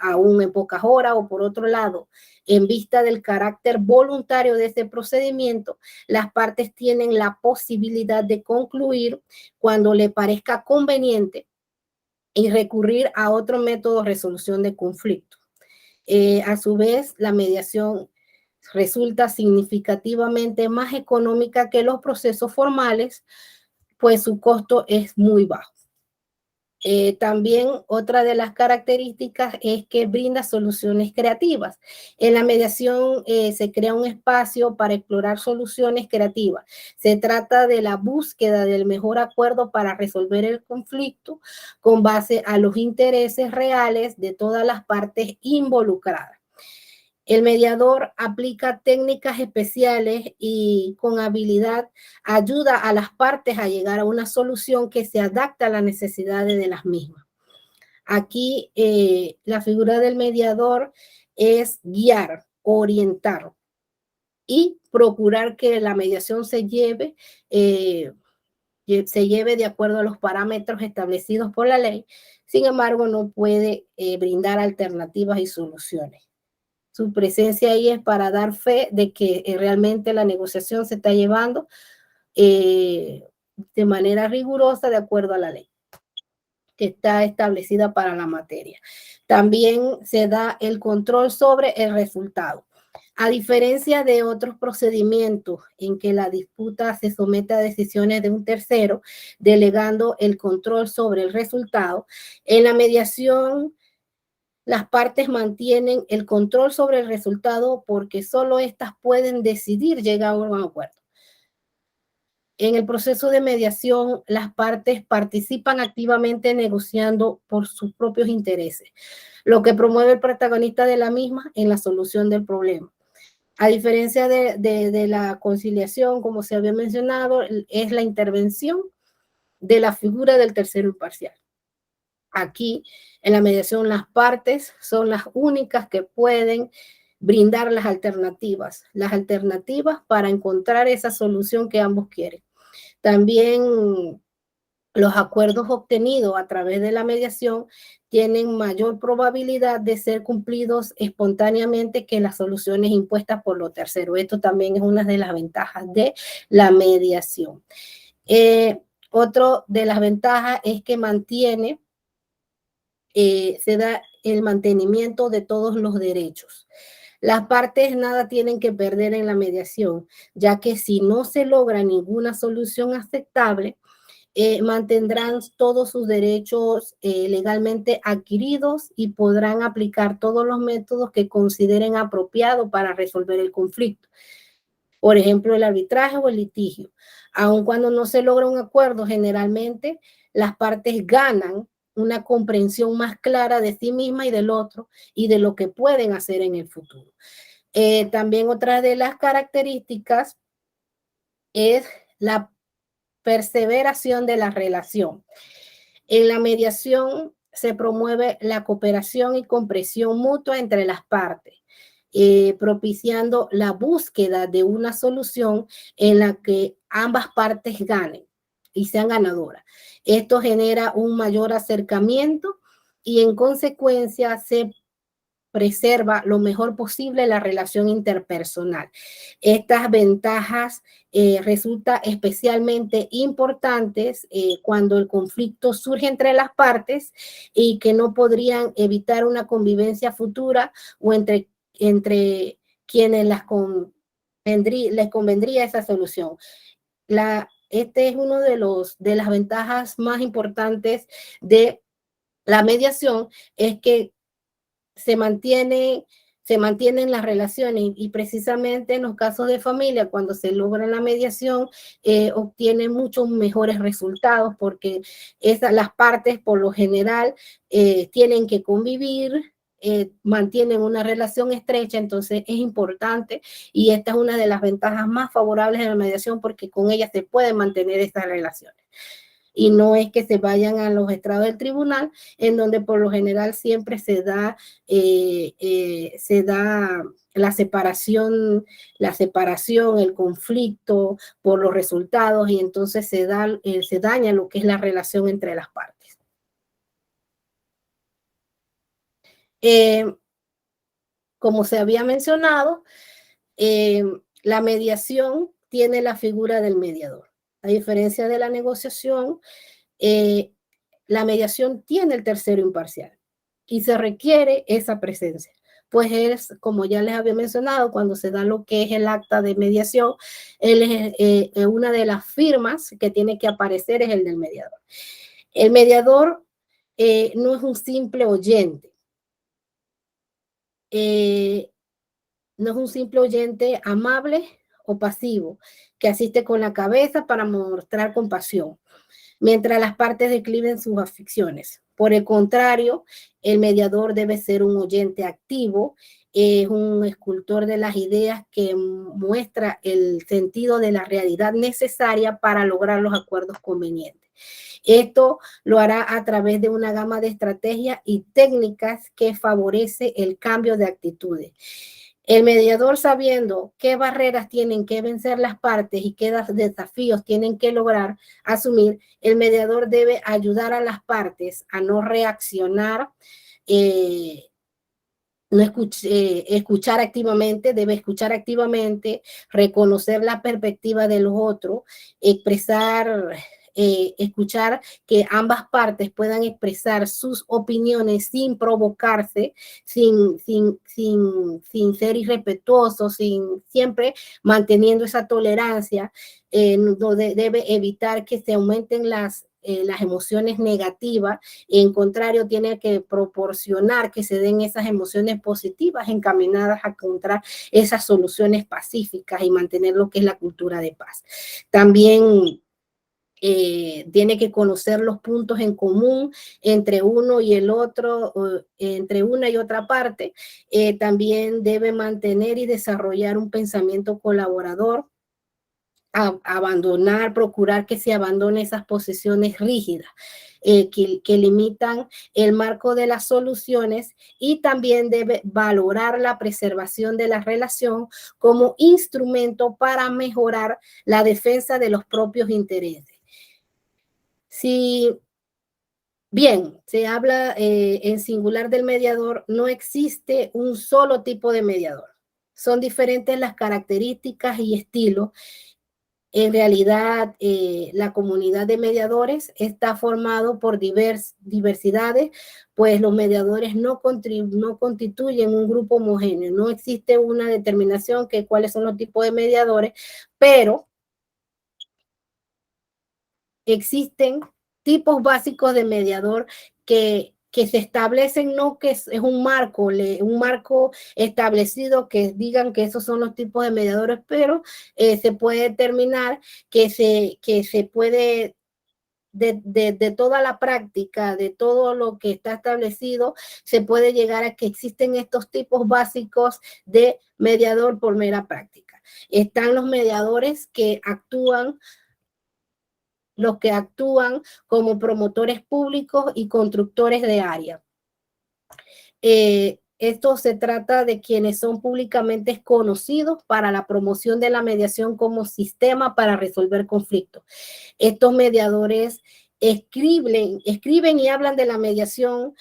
aún en pocas horas, o por otro lado, en vista del carácter voluntario de este procedimiento, las partes tienen la posibilidad de concluir cuando le parezca conveniente y recurrir a otro método de resolución de conflicto. A su vez, la mediación resulta significativamente más económica que los procesos formales, pues su costo es muy bajo. También otra de las características es que brinda soluciones creativas. En la mediación se crea un espacio para explorar soluciones creativas. Se trata de la búsqueda del mejor acuerdo para resolver el conflicto con base a los intereses reales de todas las partes involucradas. El mediador aplica técnicas especiales y con habilidad ayuda a las partes a llegar a una solución que se adapta a las necesidades de las mismas. Aquí la figura del mediador es guiar, orientar y procurar que la mediación se lleve de acuerdo a los parámetros establecidos por la ley. Sin embargo, no puede brindar alternativas y soluciones. Su presencia ahí es para dar fe de que realmente la negociación se está llevando de manera rigurosa de acuerdo a la ley que está establecida para la materia. También se da el control sobre el resultado. A diferencia de otros procedimientos en que la disputa se somete a decisiones de un tercero, delegando el control sobre el resultado, en la mediación las partes mantienen el control sobre el resultado porque solo éstas pueden decidir llegar a un acuerdo. En el proceso de mediación, las partes participan activamente negociando por sus propios intereses, lo que promueve el protagonista de la misma en la solución del problema. A diferencia de la conciliación, como se había mencionado, es la intervención de la figura del tercero imparcial. Aquí, en la mediación, las partes son las únicas que pueden brindar las alternativas para encontrar esa solución que ambos quieren. También los acuerdos obtenidos a través de la mediación tienen mayor probabilidad de ser cumplidos espontáneamente que las soluciones impuestas por los terceros. Esto también es una de las ventajas de la mediación. Otra de las ventajas es que se da el mantenimiento de todos los derechos. Las partes nada tienen que perder en la mediación, ya que si no se logra ninguna solución aceptable, mantendrán todos sus derechos legalmente adquiridos y podrán aplicar todos los métodos que consideren apropiados para resolver el conflicto. Por ejemplo, el arbitraje o el litigio. Aun cuando no se logra un acuerdo, generalmente las partes ganan una comprensión más clara de sí misma y del otro y de lo que pueden hacer en el futuro. También otra de las características es la perseveración de la relación. En la mediación se promueve la cooperación y comprensión mutua entre las partes, propiciando la búsqueda de una solución en la que ambas partes ganen y sean ganadoras. Esto genera un mayor acercamiento y en consecuencia se preserva lo mejor posible la relación interpersonal. Estas ventajas resultan especialmente importantes cuando el conflicto surge entre las partes y que no podrían evitar una convivencia futura o entre quienes les convendría esa solución. Este es uno de las ventajas más importantes de la mediación, es que se mantienen las relaciones y precisamente en los casos de familia, cuando se logra la mediación, obtienen muchos mejores resultados porque las partes por lo general tienen que convivir, mantienen una relación estrecha, entonces es importante y esta es una de las ventajas más favorables de la mediación porque con ella se pueden mantener estas relaciones. Y no es que se vayan a los estrados del tribunal, en donde por lo general siempre se da la separación, el conflicto por los resultados y entonces se daña lo que es la relación entre las partes. Como se había mencionado, la mediación tiene la figura del mediador. A diferencia de la negociación, la mediación tiene el tercero imparcial y se requiere esa presencia. Pues es, como ya les había mencionado, cuando se da lo que es el acta de mediación, una de las firmas que tiene que aparecer es el del mediador. El mediador no es un simple oyente. No es un simple oyente amable o pasivo que asiste con la cabeza para mostrar compasión, mientras las partes decliven sus aficiones. Por el contrario, el mediador debe ser un oyente activo, es un escultor de las ideas que muestra el sentido de la realidad necesaria para lograr los acuerdos convenientes. Esto lo hará a través de una gama de estrategias y técnicas que favorece el cambio de actitudes. El mediador, sabiendo qué barreras tienen que vencer las partes y qué desafíos tienen que lograr asumir, el mediador debe ayudar a las partes a no reaccionar, escuchar activamente, debe escuchar activamente, reconocer la perspectiva de los otros, escuchar que ambas partes puedan expresar sus opiniones sin provocarse, sin ser irrespetuosos, siempre manteniendo esa tolerancia. Debe evitar que se aumenten las emociones negativas. En contrario, tiene que proporcionar que se den esas emociones positivas encaminadas a encontrar esas soluciones pacíficas y mantener lo que es la cultura de paz. También tiene que conocer los puntos en común entre uno y el otro, entre una y otra parte. También debe mantener y desarrollar un pensamiento colaborador, procurar que se abandone esas posiciones rígidas que limitan el marco de las soluciones, y también debe valorar la preservación de la relación como instrumento para mejorar la defensa de los propios intereses. Si bien se habla en singular del mediador, no existe un solo tipo de mediador. Son diferentes las características y estilos. En realidad, la comunidad de mediadores está formado por diversidades, pues los mediadores no constituyen un grupo homogéneo. No existe una determinación que cuáles son los tipos de mediadores, pero existen tipos básicos de mediador que se establecen, no que es un marco establecido que digan que esos son los tipos de mediadores, pero se puede determinar que se puede, de toda la práctica, de todo lo que está establecido, se puede llegar a que existen estos tipos básicos de mediador por mera práctica. Están los mediadores que actúan como promotores públicos y constructores de área. Esto se trata de quienes son públicamente conocidos para la promoción de la mediación como sistema para resolver conflictos. Estos mediadores escriben y hablan de la mediación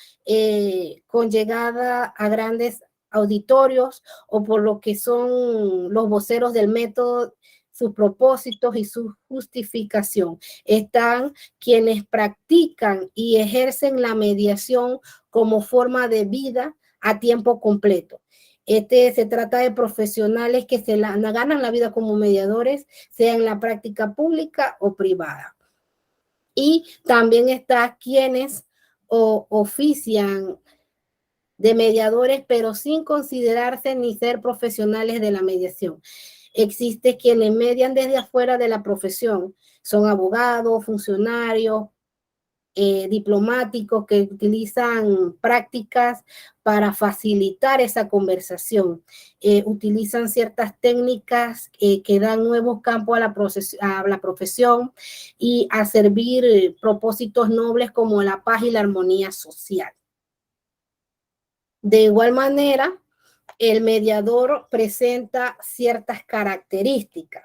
con llegada a grandes auditorios, o por lo que son los voceros del método, sus propósitos y su justificación. Están quienes practican y ejercen la mediación como forma de vida a tiempo completo. Se trata de profesionales que ganan la vida como mediadores, sea en la práctica pública o privada. Y también está quienes ofician de mediadores, pero sin considerarse ni ser profesionales de la mediación. Existe quienes median desde afuera de la profesión, son abogados, funcionarios, diplomáticos que utilizan prácticas para facilitar esa conversación. Utilizan ciertas técnicas que dan nuevos campos a la profesión y a servir propósitos nobles como la paz y la armonía social. De igual manera, el mediador presenta ciertas características.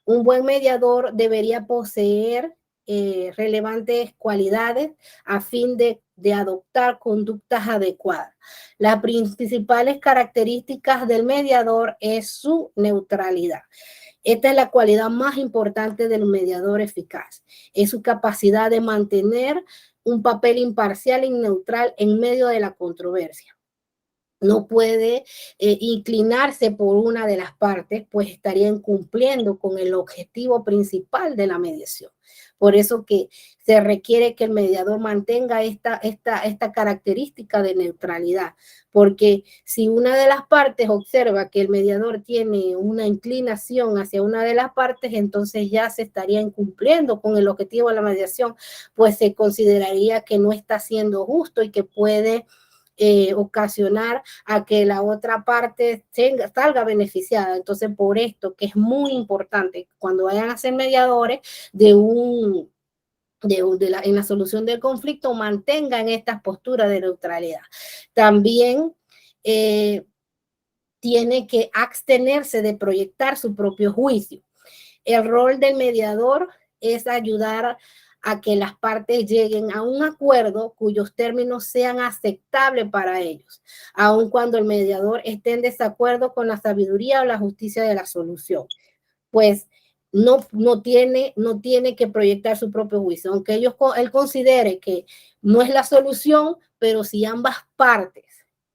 Un buen mediador debería poseer relevantes cualidades a fin de adoptar conductas adecuadas. Las principales características del mediador es su neutralidad. Esta es la cualidad más importante del mediador eficaz. Es su capacidad de mantener un papel imparcial y neutral en medio de la controversia. no puede inclinarse por una de las partes, pues estaría incumpliendo con el objetivo principal de la mediación. Por eso que se requiere que el mediador mantenga esta característica de neutralidad, porque si una de las partes observa que el mediador tiene una inclinación hacia una de las partes, entonces ya se estaría incumpliendo con el objetivo de la mediación, pues se consideraría que no está siendo justo y que puede ocasionar a que la otra parte salga beneficiada. Entonces, por esto que es muy importante cuando vayan a ser mediadores en la solución del conflicto, mantengan estas posturas de neutralidad. También tiene que abstenerse de proyectar su propio juicio. El rol del mediador es ayudar a que las partes lleguen a un acuerdo cuyos términos sean aceptables para ellos, aun cuando el mediador esté en desacuerdo con la sabiduría o la justicia de la solución. Pues no tiene que proyectar su propio juicio, aunque él considere que no es la solución, pero si ambas partes,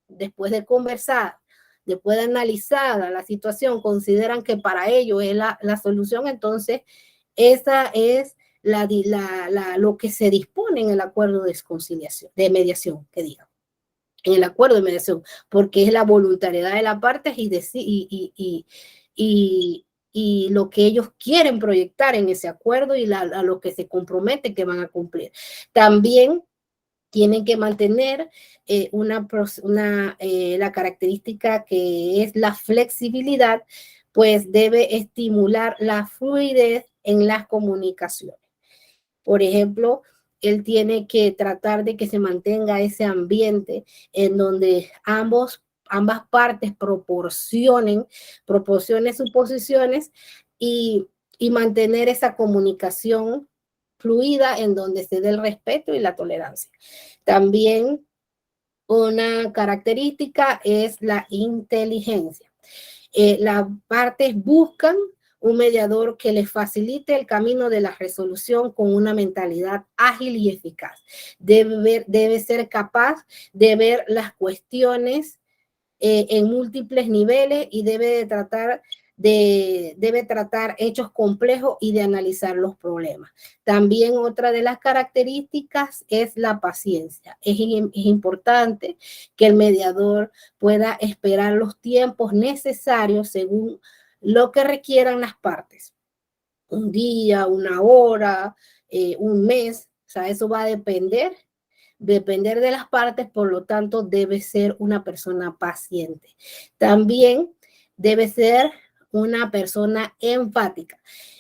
después de conversar, después de analizada la situación, consideran que para ellos es la solución, entonces esa es lo que se dispone en el acuerdo de conciliación, de mediación, que diga, en el acuerdo de mediación, porque es la voluntariedad de las partes y lo que ellos quieren proyectar en ese acuerdo y a lo que se comprometen que van a cumplir. También tienen que mantener la característica que es la flexibilidad, pues debe estimular la fluidez en las comunicaciones. Por ejemplo, él tiene que tratar de que se mantenga ese ambiente en donde ambas partes proporcionen sus posiciones y mantener esa comunicación fluida en donde se dé el respeto y la tolerancia. También una característica es la inteligencia. Las partes buscan un mediador que les facilite el camino de la resolución con una mentalidad ágil y eficaz. Debe ser capaz de ver las cuestiones en múltiples niveles y debe tratar hechos complejos y de analizar los problemas. También otra de las características es la paciencia. Es importante que el mediador pueda esperar los tiempos necesarios según lo que requieran las partes. Un día, una hora, un mes, o sea, eso va a depender de las partes, por lo tanto, debe ser una persona paciente. También debe ser una persona empática.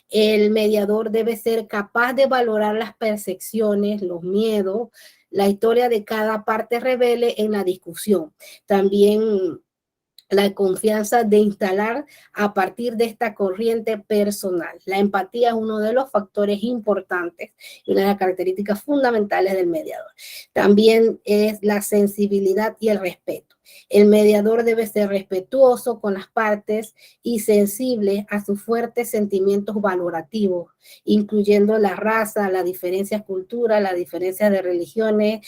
El mediador debe ser capaz de valorar las percepciones, los miedos, la historia de cada parte revele en la discusión. También la confianza de instalar a partir de esta corriente personal. La empatía es uno de los factores importantes y una de las características fundamentales del mediador. También es la sensibilidad y el respeto. El mediador debe ser respetuoso con las partes y sensible a sus fuertes sentimientos valorativos, incluyendo la raza, las diferencias culturales, las diferencias de religiones,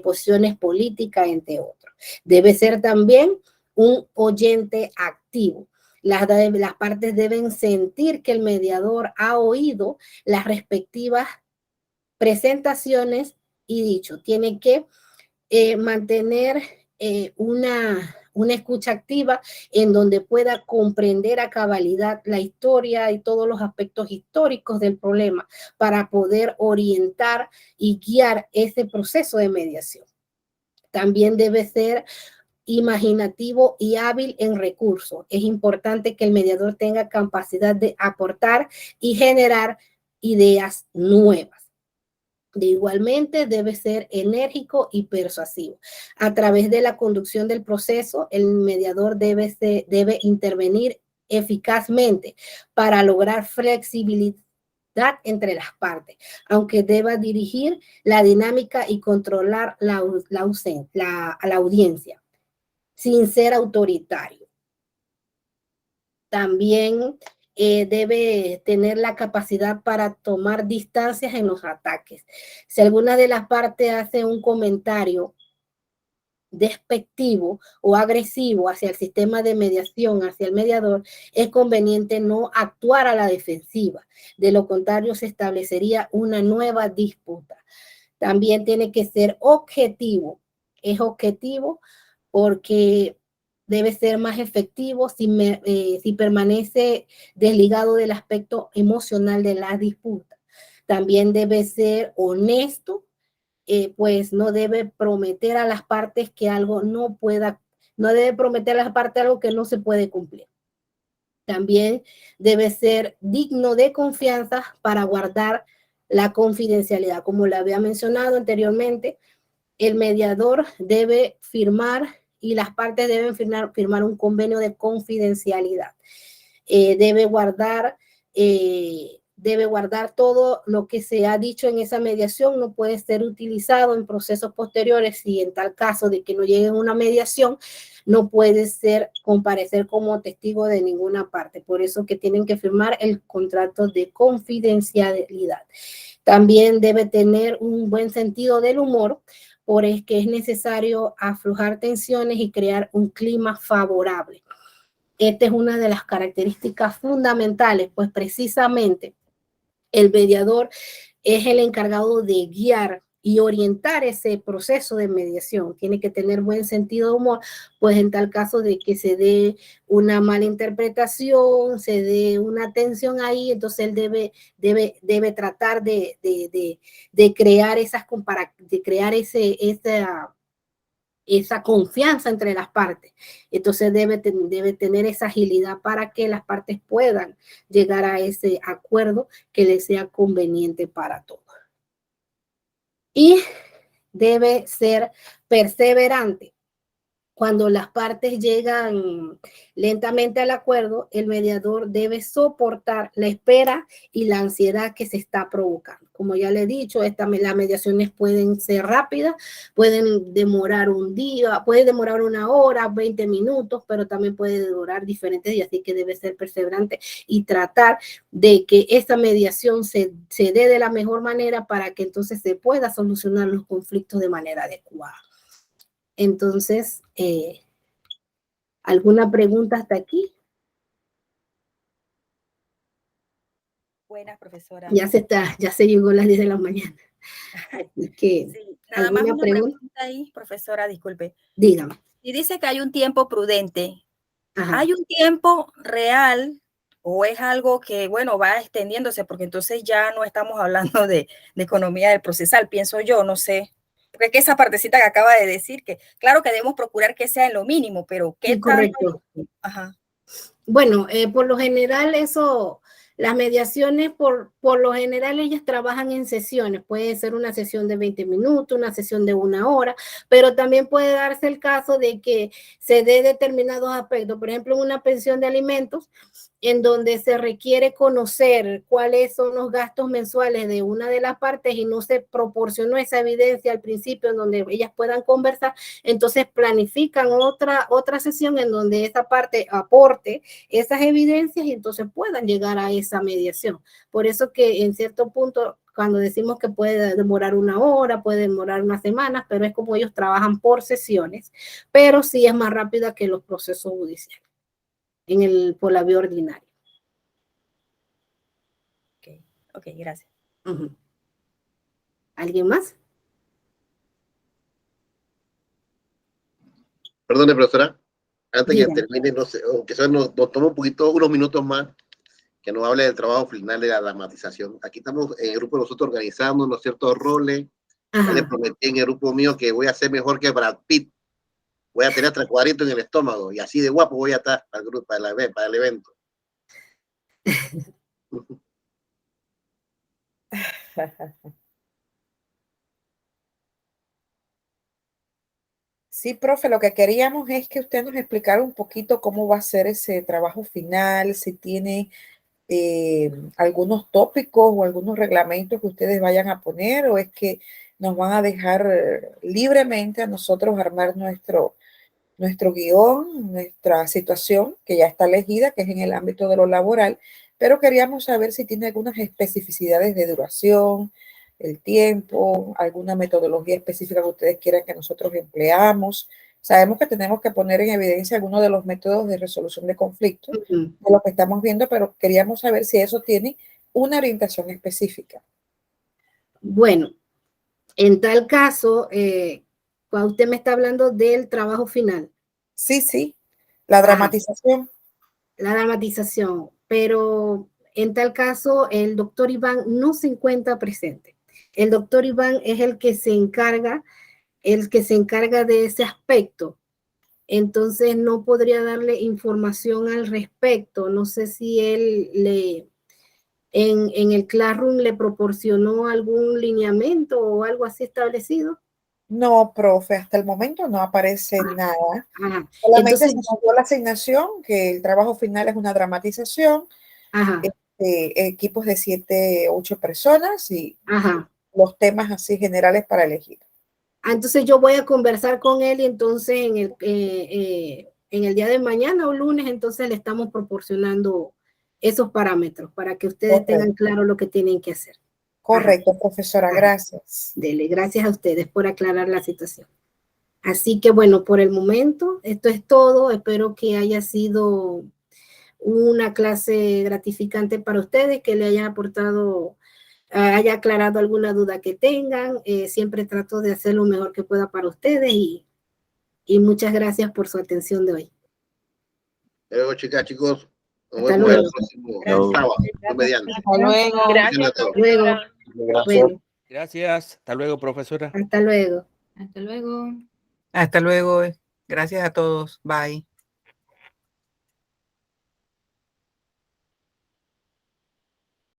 posiciones políticas, entre otros. Debe ser también un oyente activo. Las partes deben sentir que el mediador ha oído las respectivas presentaciones y dicho, tiene que mantener una escucha activa en donde pueda comprender a cabalidad la historia y todos los aspectos históricos del problema para poder orientar y guiar ese proceso de mediación. También debe ser imaginativo y hábil en recursos. Es importante que el mediador tenga capacidad de aportar y generar ideas nuevas. Igualmente, debe ser enérgico y persuasivo. A través de la conducción del proceso, el mediador debe intervenir eficazmente para lograr flexibilidad entre las partes, aunque deba dirigir la dinámica y controlar la audiencia, sin ser autoritario. También debe tener la capacidad para tomar distancias en los ataques. Si alguna de las partes hace un comentario despectivo o agresivo hacia el sistema de mediación, hacia el mediador, es conveniente no actuar a la defensiva. De lo contrario, se establecería una nueva disputa. También tiene que ser objetivo. Es objetivo porque debe ser más efectivo si permanece desligado del aspecto emocional de la disputa. También debe ser honesto, pues no debe prometer a las partes que algo no debe prometer a las partes algo que no se puede cumplir. También debe ser digno de confianza para guardar la confidencialidad. Como le había mencionado anteriormente, el mediador debe firmar y las partes deben firmar un convenio de confidencialidad. Debe guardar todo lo que se ha dicho en esa mediación, no puede ser utilizado en procesos posteriores y en tal caso de que no llegue a una mediación, no puede comparecer como testigo de ninguna parte. Por eso que tienen que firmar el contrato de confidencialidad. También debe tener un buen sentido del humor, porque es necesario aflojar tensiones y crear un clima favorable. Esta es una de las características fundamentales, pues precisamente el mediador es el encargado de guiar y orientar ese proceso de mediación. Tiene que tener buen sentido de humor, pues en tal caso de que se dé una mala interpretación, se dé una tensión ahí, entonces él debe tratar de crear esa confianza entre las partes. Entonces debe tener esa agilidad para que las partes puedan llegar a ese acuerdo que les sea conveniente para todos. Y debe ser perseverante. Cuando las partes llegan lentamente al acuerdo, el mediador debe soportar la espera y la ansiedad que se está provocando. Como ya le he dicho, las mediaciones pueden ser rápidas, pueden demorar un día, puede demorar 1 hora, 20 minutos, pero también puede durar diferentes días, así que debe ser perseverante y tratar de que esta mediación se dé de la mejor manera para que entonces se pueda solucionar los conflictos de manera adecuada. Entonces, ¿alguna pregunta hasta aquí? Buenas, profesora. Ya se llegó a las 10 de la mañana. Así que, sí, nada más una pregunta ahí, profesora, disculpe. Dígame. Y dice que hay un tiempo prudente. Ajá. ¿Hay un tiempo real o es algo que, bueno, va extendiéndose? Porque entonces ya no estamos hablando de economía del procesal, pienso yo, no sé. Porque es que esa partecita que acaba de decir, que claro que debemos procurar que sea en lo mínimo, pero ¿qué Sí, correcto. Ajá. Bueno, por lo general las mediaciones, por lo general ellas trabajan en sesiones. Puede ser una sesión de 20 minutos, una sesión de 1 hora, pero también puede darse el caso de que se dé determinados aspectos. Por ejemplo, una pensión de alimentos, en donde se requiere conocer cuáles son los gastos mensuales de una de las partes y no se proporcionó esa evidencia al principio en donde ellas puedan conversar, entonces planifican otra sesión en donde esa parte aporte esas evidencias y entonces puedan llegar a esa mediación. Por eso que en cierto punto, cuando decimos que puede demorar 1 hora, puede demorar unas semanas, pero es como ellos trabajan por sesiones, pero sí es más rápida que los procesos judiciales por la vía ordinaria. Ok, gracias. ¿Alguien más? Perdone, profesora. Antes Dígame. que termine, no sé, aunque sea nos toma unos minutos más, que nos hable del trabajo final de la dramatización. Aquí estamos en el grupo de nosotros organizando unos ciertos roles. Ya le prometí en el grupo mío que voy a ser mejor que Brad Pitt. Voy a tener 3 cuadritos en el estómago y así de guapo voy a estar para el grupo, para el evento. Sí, profe, lo que queríamos es que usted nos explicara un poquito cómo va a ser ese trabajo final, si tiene algunos tópicos o algunos reglamentos que ustedes vayan a poner, o es que nos van a dejar libremente a nosotros armar nuestro guión, nuestra situación, que ya está elegida, que es en el ámbito de lo laboral, pero queríamos saber si tiene algunas especificidades de duración, el tiempo, alguna metodología específica que ustedes quieran que nosotros empleamos. Sabemos que tenemos que poner en evidencia algunos de los métodos de resolución de conflictos, de lo que estamos viendo, pero queríamos saber si eso tiene una orientación específica. Bueno, en tal caso, cuando usted me está hablando del trabajo final. Sí, sí, la dramatización. La dramatización, pero en tal caso el doctor Iván no se encuentra presente. El doctor Iván es el que se encarga de ese aspecto. Entonces no podría darle información al respecto. No sé si él en el Classroom le proporcionó algún lineamiento o algo así establecido. No, profe, hasta el momento no aparece nada. Solamente Entonces, se nos dio la asignación que el trabajo final es una dramatización, equipos de 7, 8 personas y los temas así generales para elegir. Entonces yo voy a conversar con él y entonces en el día de mañana o lunes entonces le estamos proporcionando esos parámetros para que ustedes tengan claro lo que tienen que hacer. Correcto, profesora, gracias. Dele, gracias a ustedes por aclarar la situación. Así que bueno, por el momento esto es todo. Espero que haya sido una clase gratificante para ustedes, que le haya aportado, haya aclarado alguna duda que tengan. Siempre trato de hacer lo mejor que pueda para ustedes y muchas gracias por su atención de hoy. Chicas, chicos. Hasta luego. Hasta luego. Gracias. Hasta luego. Bueno, Gracias. Hasta luego, profesora. hasta luego. Hasta luego. Hasta luego. Gracias a todos. Bye.